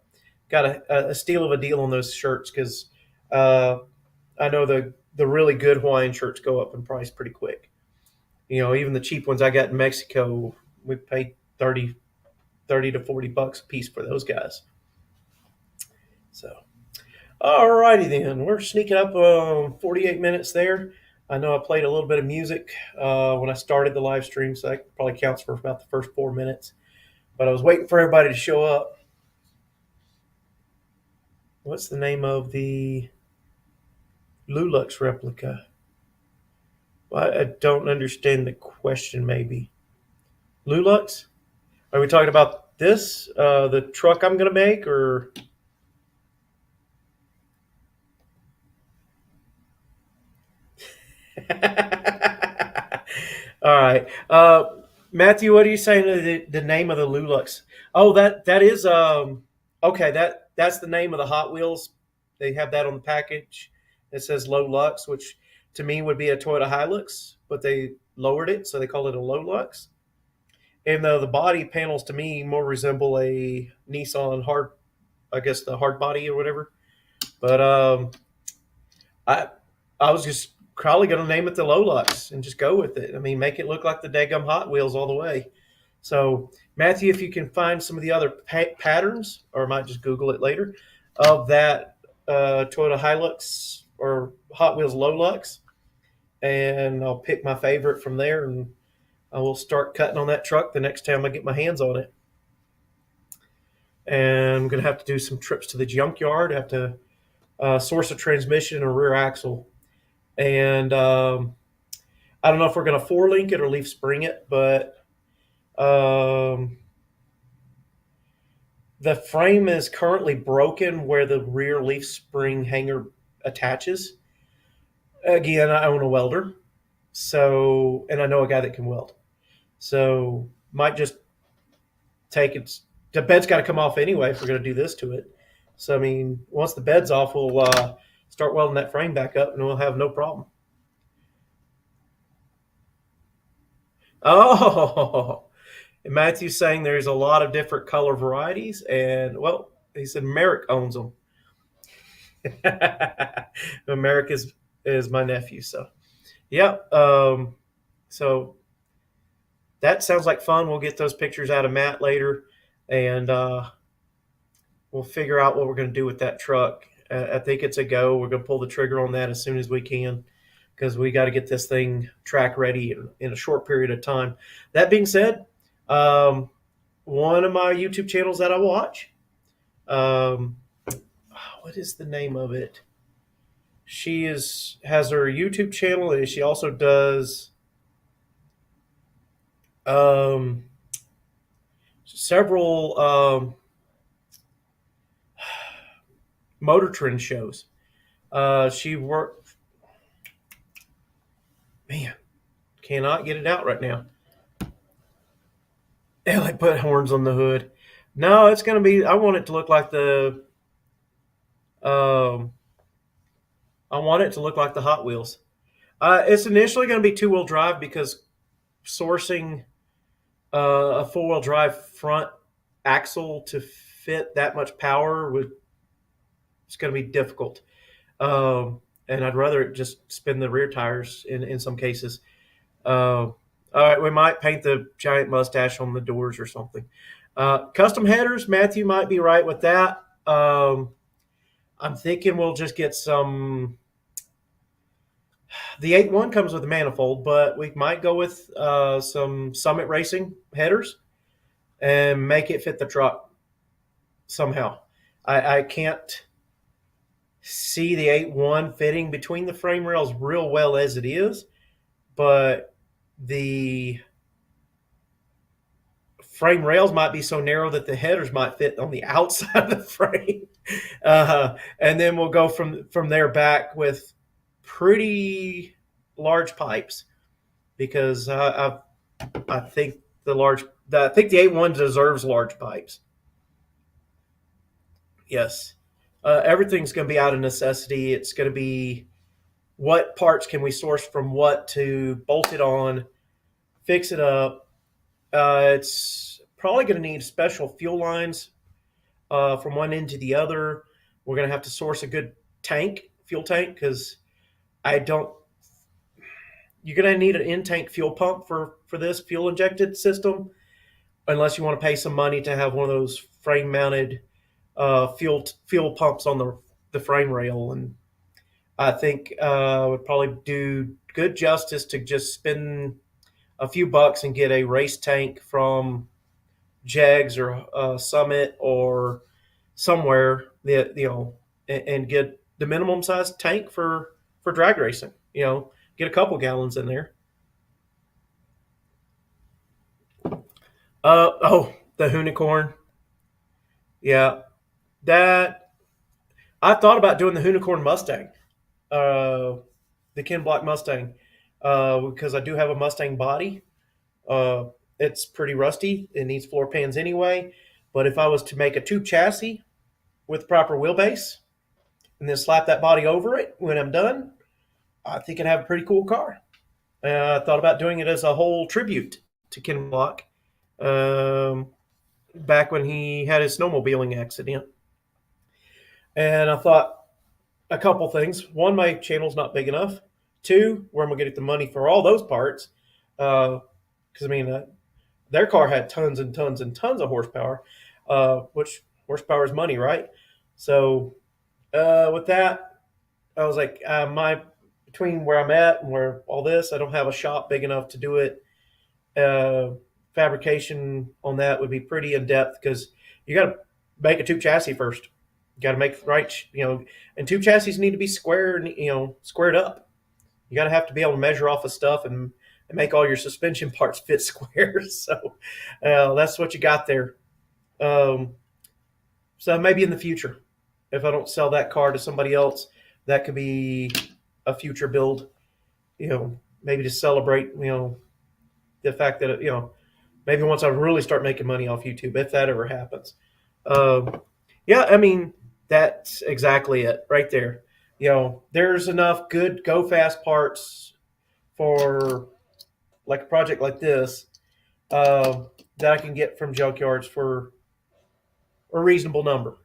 got a steal of a deal on those shirts because I know the really good Hawaiian shirts go up in price pretty quick. You know, even the cheap ones I got in Mexico, we paid 30 to $40 a piece for those guys. So, all righty then. We're sneaking up on 48 minutes there. I know I played a little bit of music when I started the live stream, so that probably counts for about the first 4 minutes. But I was waiting for everybody to show up. What's the name of the Lulux replica? I don't understand the question, maybe. Lulux? Are we talking about this, the truck I'm going to make, or... All right. Matthew, what are you saying the name of the Lulux? Oh, that is okay, that's the name of the Hot Wheels. They have that on the package. It says Low Lux, which to me would be a Toyota Hilux, but they lowered it, so they call it a Low Lux. And the body panels to me more resemble a Nissan the hard body or whatever. But I was just probably going to name it the Low Lux and just go with it. I mean, make it look like the daggum Hot Wheels all the way. So, Matthew, if you can find some of the other patterns, or I might just Google it later, of that Toyota Hilux or Hot Wheels Low Lux, and I'll pick my favorite from there, and I will start cutting on that truck the next time I get my hands on it. And I'm going to have to do some trips to the junkyard. I have to source a transmission and a rear axle. And I don't know if we're going to 4-link it or leaf spring it, but the frame is currently broken where the rear leaf spring hanger attaches. Again, I own a welder, and I know a guy that can weld. So might just take it. The bed's got to come off anyway if we're going to do this to it. So, I mean, once the bed's off, we'll start welding that frame back up and we'll have no problem. Oh, and Matthew's saying there's a lot of different color varieties. And, well, he said Merrick owns them. Merrick is my nephew. So, yeah. So that sounds like fun. We'll get those pictures out of Matt later. And we'll figure out what we're going to do with that truck. I think it's a go. We're going to pull the trigger on that as soon as we can because we got to get this thing track ready in a short period of time. That being said, one of my YouTube channels that I watch, what is the name of it? She has her YouTube channel, and she also does several Motor Trend shows. She worked. Man, cannot get it out right now. They like put horns on the hood. No, it's going to be. I want it to look like the. I want it to look like the Hot Wheels. It's initially going to be 2-wheel drive because sourcing a 4-wheel drive front axle to fit that much power it's going to be difficult. And I'd rather just spin the rear tires in some cases. All right, we might paint the giant mustache on the doors or something. Custom headers, Matthew might be right with that. I'm thinking we'll just get some. The 8.1 comes with a manifold, but we might go with some Summit Racing headers and make it fit the truck somehow. I can't see the 8.1 fitting between the frame rails real well as it is, but the frame rails might be so narrow that the headers might fit on the outside of the frame. And then we'll go from there back with pretty large pipes because I think the 8.1 deserves large pipes. Yes. Everything's going to be out of necessity. It's going to be what parts can we source from what to bolt it on, fix it up. It's probably going to need special fuel lines from one end to the other. We're going to have to source a good fuel tank, because you're going to need an in-tank fuel pump for this fuel-injected system, unless you want to pay some money to have one of those frame-mounted fuel pumps on the frame rail. And I think would probably do good justice to just spend a few bucks and get a race tank from Jegs or Summit or somewhere, and get the minimum size tank for drag racing. Get a couple gallons in there. The Unicorn. Yeah, that I thought about doing the Unicorn Mustang, the Ken Block Mustang, because I do have a Mustang body. It's pretty rusty. It needs floor pans anyway. But if I was to make a tube chassis with proper wheelbase and then slap that body over it when I'm done, I think I'd have a pretty cool car. I thought about doing it as a whole tribute to Ken Block back when he had his snowmobiling accident. And I thought a couple things. One, my channel's not big enough. Two, where am I going to get the money for all those parts? Because, their car had tons and tons and tons of horsepower, which horsepower is money, right? So with that, I was like, between where I'm at and where all this, I don't have a shop big enough to do it. Fabrication on that would be pretty in depth, because you got to make a tube chassis first. You got to make the right, and tube chassis need to be squared up. You got to have to be able to measure off of stuff and make all your suspension parts fit square. So that's what you got there. So maybe in the future, if I don't sell that car to somebody else, that could be a future build, maybe to celebrate, the fact that, maybe once I really start making money off YouTube, if that ever happens. That's exactly it right there. There's enough good go fast parts for like a project like this that I can get from junkyards for a reasonable number.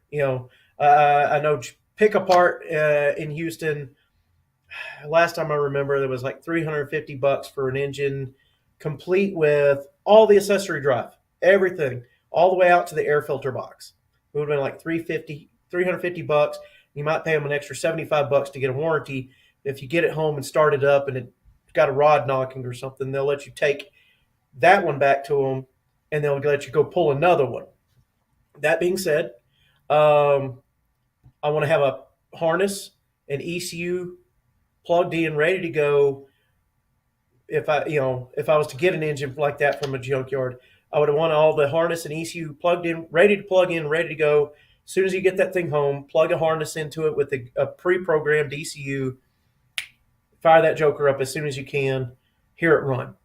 I know pick a part in Houston. Last time I remember, there was like $350 for an engine, complete with all the accessory drive, everything, all the way out to the air filter box. It would have been like $350, You might pay them an extra $75 to get a warranty. If you get it home and start it up and it got a rod knocking or something, they'll let you take that one back to them and they'll let you go pull another one. That being said, I want to have a harness and ECU plugged in, ready to go. If I was to get an engine like that from a junkyard, I would want all the harness and ECU plugged in, ready to plug in, ready to go. As soon as you get that thing home, plug a harness into it with a pre-programmed ECU. Fire that joker up as soon as you can. Hear it run.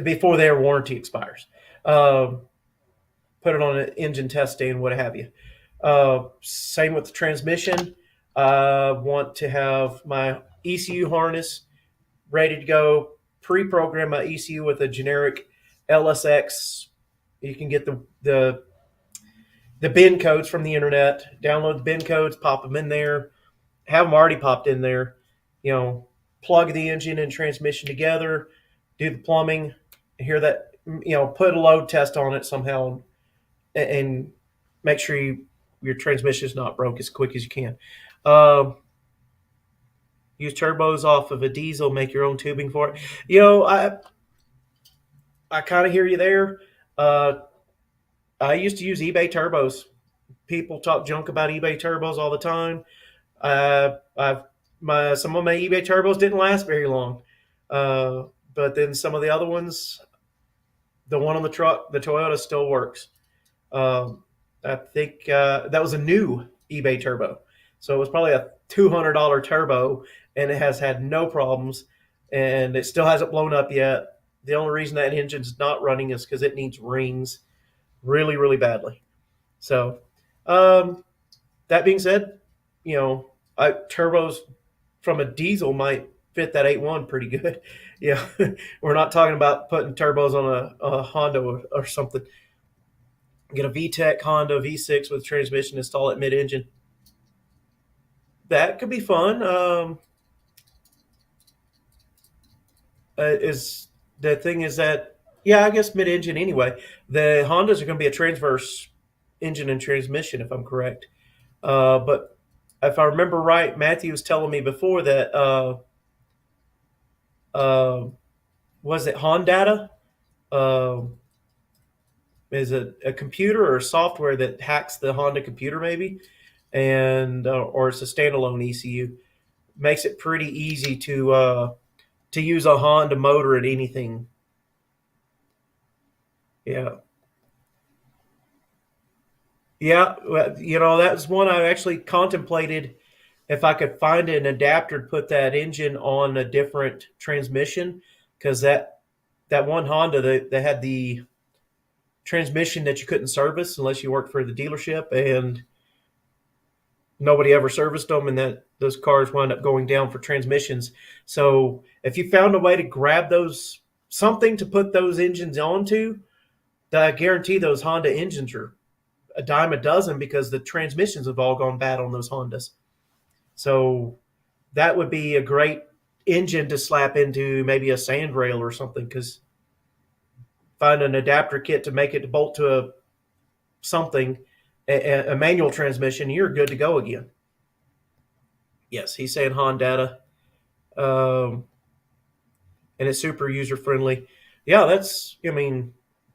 Before their warranty expires. Put it on an engine test stand, what have you. Same with the transmission. I want to have my ECU harness ready to go. Pre-program my ECU with a generic LSX. You can get the bin codes from the internet. Download the bin codes, pop them in there. Have them already popped in there. Plug the engine and transmission together. Do the plumbing. Hear that. Put a load test on it somehow, and make sure your transmission is not broke as quick as you can. Use turbos off of a diesel. Make your own tubing for it. I kind of hear you there. I used to use eBay turbos. People talk junk about eBay turbos all the time. Some of my eBay turbos didn't last very long, but then some of the other ones, the one on the truck, the Toyota, still works. I think that was a new eBay turbo, so it was probably a $200 turbo, and it has had no problems, and it still hasn't blown up yet. The only reason that engine's not running is because it needs rings really, really badly. So, that being said, turbos from a diesel might fit that 8.1 pretty good. We're not talking about putting turbos on a Honda or something. Get a VTEC Honda V6 with transmission, install it mid-engine. That could be fun. The thing is that, I guess mid-engine anyway. The Hondas are going to be a transverse engine and transmission, if I'm correct. But if I remember right, Matthew was telling me before that, was it Hondata? Is it a computer or software that hacks the Honda computer maybe? And or it's a standalone ECU. Makes it pretty easy to use a Honda motor at anything. Yeah. Yeah, that's one I actually contemplated if I could find an adapter to put that engine on a different transmission, because that one Honda, they had the transmission that you couldn't service unless you worked for the dealership, and nobody ever serviced them, and those cars wound up going down for transmissions. So if you found a way to grab something to put those engines onto, I guarantee those Honda engines are a dime a dozen, because the transmissions have all gone bad on those Hondas. So that would be a great engine to slap into maybe a sand rail or something, because find an adapter kit to make it to bolt to a manual transmission, you're good to go again. Yes, he's saying Hondata. And it's super user friendly. Yeah,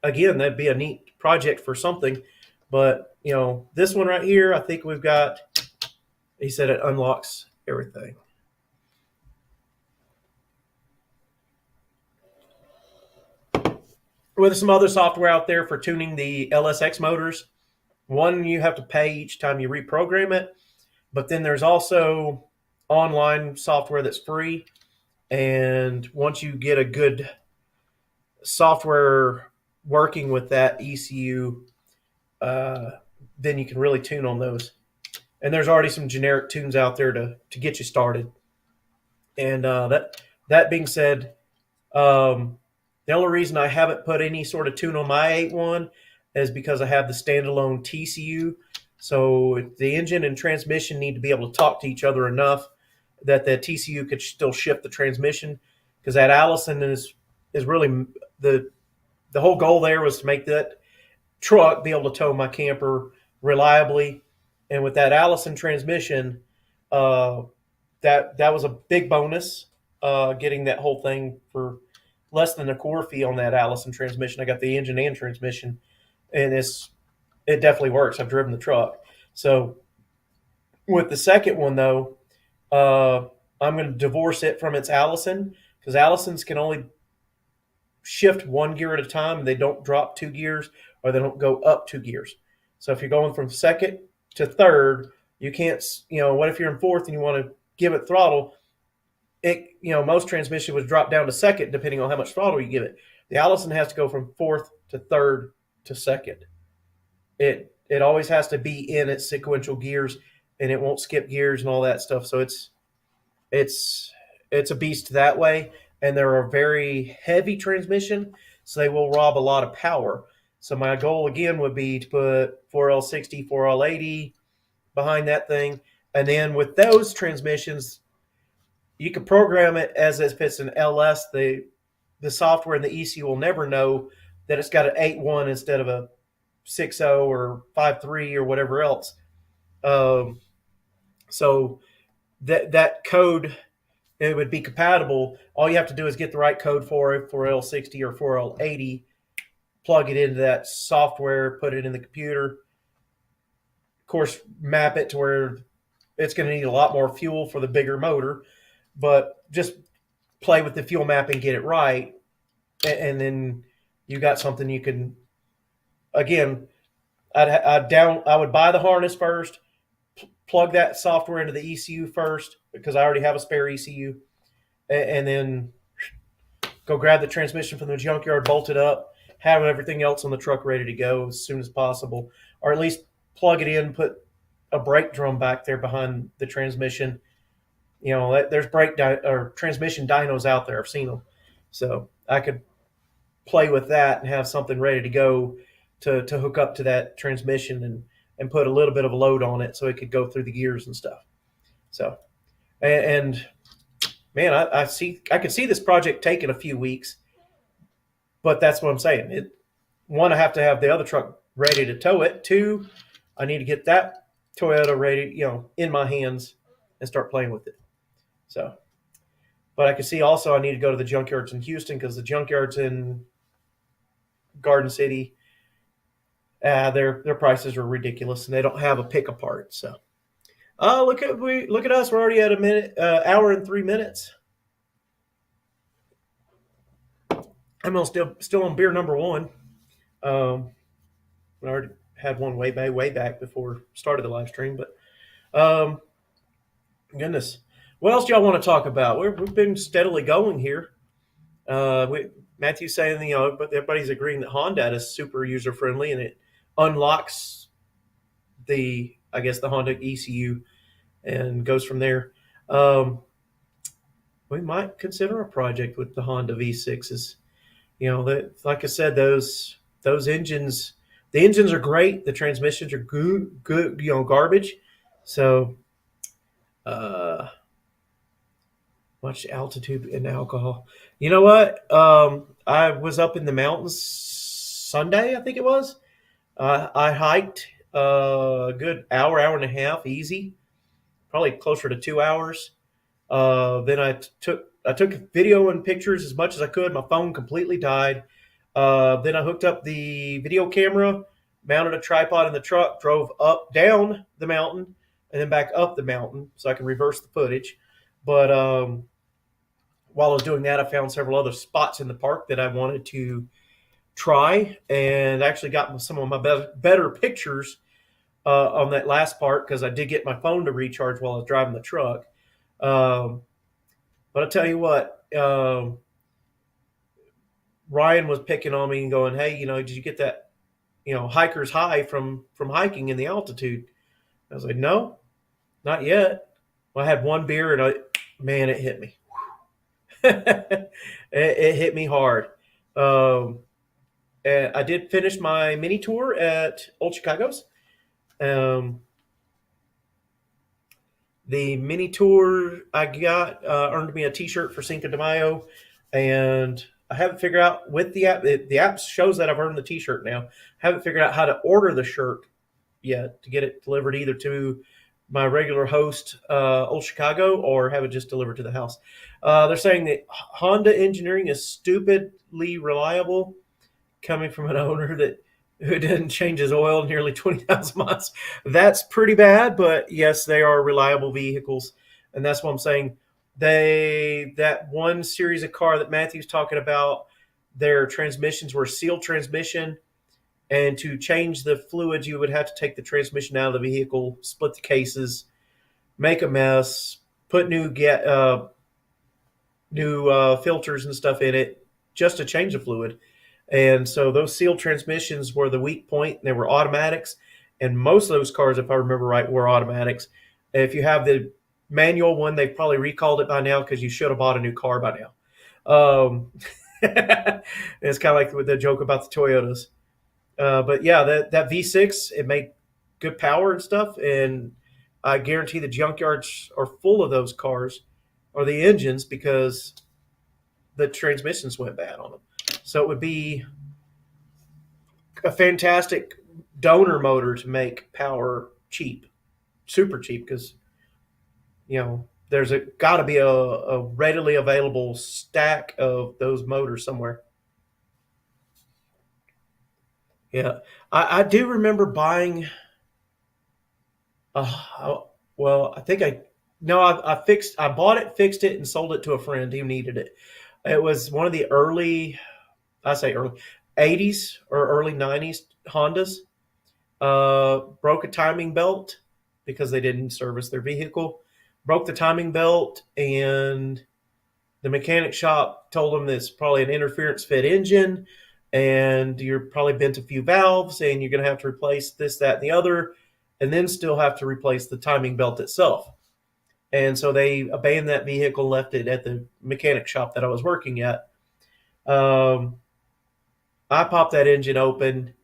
again, that'd be a neat project for something. But, this one right here, I think we've got, he said it unlocks everything. With some other software out there for tuning the LSX motors, one, you have to pay each time you reprogram it. But then there's also online software that's free. And once you get a good software working with that ECU, then you can really tune on those. And there's already some generic tunes out there to get you started. And that being said, the only reason I haven't put any sort of tune on my 8.1 is because I have the standalone TCU. So the engine and transmission need to be able to talk to each other enough that the TCU could still shift the transmission. Because that Allison is really the whole goal there was to make that truck be able to tow my camper reliably And with that Allison transmission, uh, that was a big bonus. Getting that whole thing for less than a core fee on that Allison transmission. I got the engine and transmission, and it definitely works. I've driven the truck. So with the second one though, I'm going to divorce it from its Allison, because Allisons can only shift one gear at a time, and they don't drop 2 gears, or they don't go up 2 gears. So if you're going from second to third, you can't. What if you're in fourth and you want to give it throttle? Most transmission would drop down to second depending on how much throttle you give it. The Allison has to go from fourth to third to second. It always has to be in its sequential gears, and it won't skip gears and all that stuff. So it's a beast that way, and they're a very heavy transmission, so they will rob a lot of power. So my goal again would be to put 4L60, 4L80 behind that thing, and then with those transmissions, you can program it as if it's an LS. The software and the ECU will never know that it's got an 8.1 instead of a 6.0 or 5.3 or whatever else. So that code, it would be compatible. All you have to do is get the right code for it, for L60 or 4L80, plug it into that software, put it in the computer. Of course, map it to where it's going to need a lot more fuel for the bigger motor, but just play with the fuel mapping, get it right, and then you got something you can. Again, I would buy the harness first, plug that software into the ECU first, because I already have a spare ECU, and then go grab the transmission from the junkyard, bolt it up, have everything else on the truck ready to go as soon as possible, or at least plug it in, put a brake drum back there behind the transmission. There's or transmission dynos out there. I've seen them, so I could play with that and have something ready to go to hook up to that transmission and put a little bit of a load on it so it could go through the gears and stuff. So, and man, I could see this project taking a few weeks, but that's what I'm saying. One, I have to have the other truck ready to tow it. Two, I need to get that Toyota ready, in my hands and start playing with it. So, but I can see also I need to go to the junkyards in Houston, because the junkyards in Garden City, their prices are ridiculous, and they don't have a pick apart. So, look at us. We're already at a minute, hour and 3 minutes. I'm still on beer number one. I already had one way back before started the live stream, but goodness, what else do y'all want to talk about? We've been steadily going here. Matthew's saying, but everybody's agreeing that Honda is super user friendly, and it unlocks the Honda ECU and goes from there. We might consider a project with the Honda V6s. Like I said, those engines, the engines are great. The transmissions are good, garbage. So, much altitude and alcohol. You know what? I was up in the mountains Sunday, I think it was. I hiked a good hour and a half, easy, probably closer to 2 hours. Then I took video and pictures as much as I could. My phone completely died. Then I hooked up the video camera, mounted a tripod in the truck, drove down the mountain, and then back up the mountain so I can reverse the footage. But while I was doing that, I found several other spots in the park that I wanted to try, and actually got some of my better pictures on that last part, because I did get my phone to recharge while I was driving the truck. But I'll tell you what, Ryan was picking on me and going, "Hey, did you get that, hiker's high from hiking in the altitude?" I was like, "No, not yet." Well, I had one beer, and it hit me. it hit me hard. And I did finish my mini tour at Old Chicago's. The mini tour I got earned me a T-shirt for Cinco de Mayo, and I haven't figured out with the app. The app shows that I've earned the T-shirt now. I haven't figured out how to order the shirt yet to get it delivered either to my regular host, Old Chicago, or have it just delivered to the house. They're saying that Honda engineering is stupidly reliable, coming from an owner that who didn't change his oil nearly 20,000 miles. That's pretty bad, but yes, they are reliable vehicles, and that's what I'm saying. That one series of car that Matthew's talking about, their transmissions were sealed transmission, and to change the fluids, you would have to take the transmission out of the vehicle, split the cases, make a mess, put new filters and stuff in it just to change the fluid. And so those sealed transmissions were the weak point. They were automatics, and most of those cars, if I remember right, were automatics. If you have the manual one, they've probably recalled it by now because you should have bought a new car by now. It's kind of like with the joke about the Toyotas. But yeah, that V6, it made good power and stuff, and I guarantee the junkyards are full of those cars or the engines because the transmissions went bad on them. So it would be a fantastic donor motor to make power cheap, super cheap, because there's got to be a readily available stack of those motors somewhere. Yeah, I do remember buying. Well, I think I no, I bought it, fixed it, and sold it to a friend who needed it. It was one of the I say early 80s or early 90s Hondas. Broke a timing belt because they didn't service their vehicle. Broke the timing belt, and the mechanic shop told them this probably an interference fit engine, and you're probably bent a few valves, and you're going to have to replace this, that, and the other, and then still have to replace the timing belt itself. And so they abandoned that vehicle, left it at the mechanic shop that I was working at. I popped that engine open,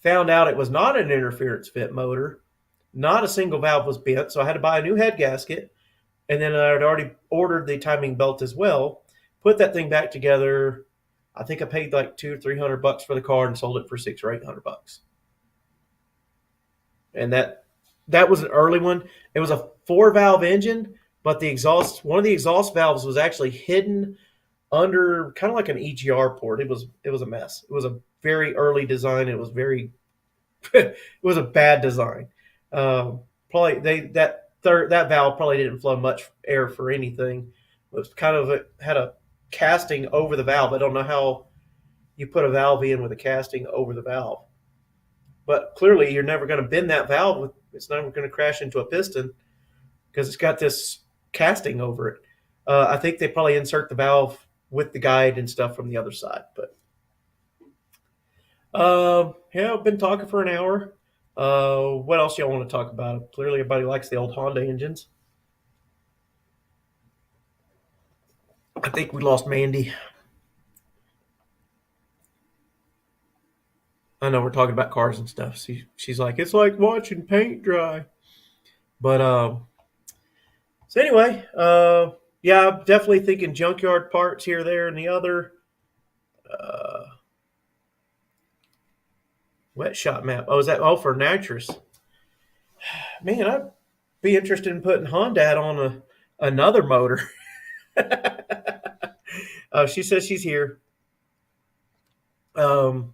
found out it was not an interference fit motor, not a single valve was bent, so I had to buy a new head gasket, and then I had already ordered the timing belt as well. Put that thing back together. I think I paid like $200-300 for the car and sold it for $600-800. And that was an early one. It was a 4-valve engine, but one of the exhaust valves was actually hidden under kind of like an EGR port. It was a mess. It was a very early design. It was very it was a bad design. Probably that valve probably didn't flow much air for anything. It was kind of had a casting over the valve. I don't know how you put a valve in with a casting over the valve, but clearly you're never going to bend that valve. It's never going to crash into a piston because it's got this casting over it. I think they probably insert the valve with the guide and stuff from the other side. But yeah, I've been talking for an hour. What else y'all want to talk about? Clearly, everybody likes the old Honda engines. I think we lost Mandy. I know we're talking about cars and stuff. She's like, it's like watching paint dry. But so anyway, yeah, I'm definitely thinking junkyard parts here, there, and the other. Wet shop map. Oh, is that for nitrous? Man, I'd be interested in putting Honda on another motor. She says she's here. That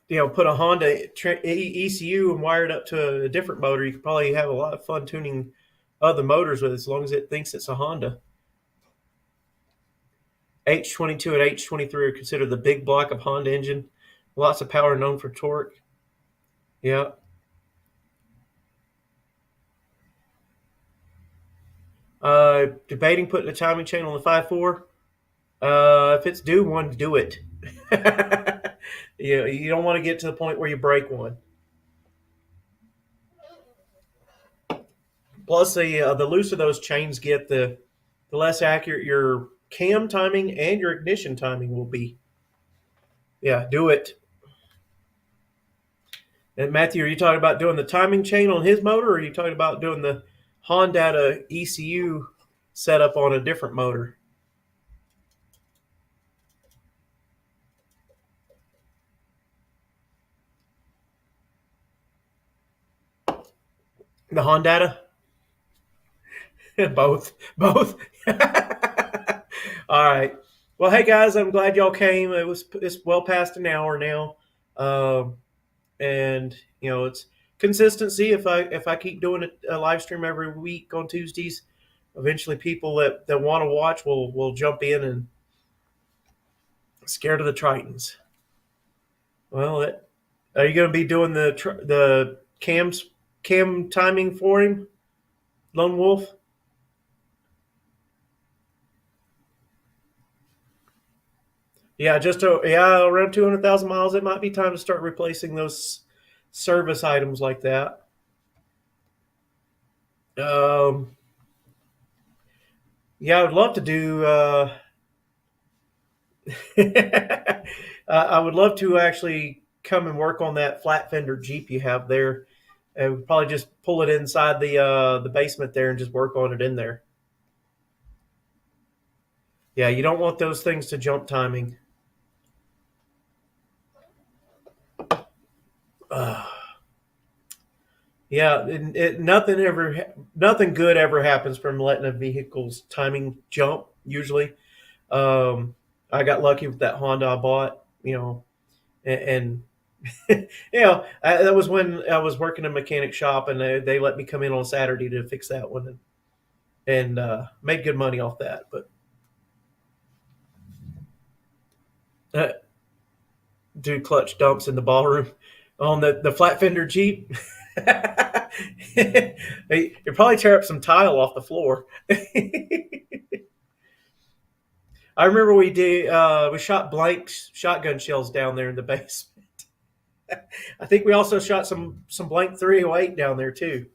put a Honda ECU and wire it up to a different motor. You could probably have a lot of fun tuning other motors with it, as long as it thinks it's a Honda. H22 and H23 are considered the big block of Honda engine. Lots of power, known for torque. Yeah. Debating putting a timing chain on the 5.4. If it's due one, do it. You don't want to get to the point where you break one. Plus, the looser those chains get, the less accurate your cam timing and your ignition timing will be. Yeah, do it. And Matthew, are you talking about doing the timing chain on his motor, or are you talking about doing the Honda ECU setup on a different motor? The Honda? Both. Both. All right. Well, hey guys, I'm glad y'all came. It's well past an hour now, and it's consistency. If I keep doing a live stream every week on Tuesdays, eventually people that want to watch will jump in and scared of the Tritons. Well, are you going to be doing the cam timing for him, Lone Wolf? Yeah, around 200,000 miles. It might be time to start replacing those service items like that. Yeah, I would love to do. I would love to actually come and work on that flat fender Jeep you have there, and probably just pull it inside the basement there and just work on it in there. Yeah, you don't want those things to jump timing. Yeah, nothing good ever happens from letting a vehicle's timing jump. Usually, I got lucky with that Honda I bought. And that was when I was working in a mechanic shop, and they let me come in on Saturday to fix that one, and made good money off that. But do clutch dumps in the ballroom on the flat fender Jeep. You probably tear up some tile off the floor. I remember we shot blank shotgun shells down there in the basement. I think we also shot some blank 308 down there too.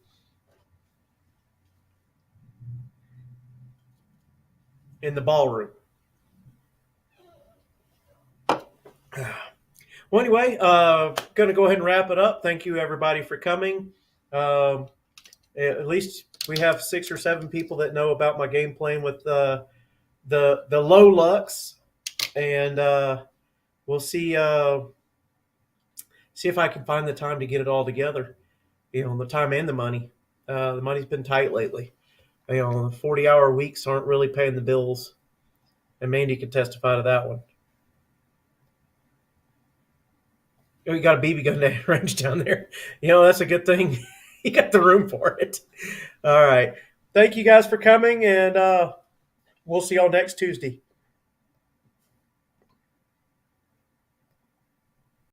In the ballroom. Well, anyway, going to go ahead and wrap it up. Thank you, everybody, for coming. At least we have 6 or 7 people that know about my game playing with the low lux, and we'll see if I can find the time to get it all together. The time and the money. The money's been tight lately. 40-hour weeks aren't really paying the bills, and Mandy can testify to that one. You got a BB gun range down there. That's a good thing. You got the room for it. All right. Thank you guys for coming, and we'll see y'all next Tuesday.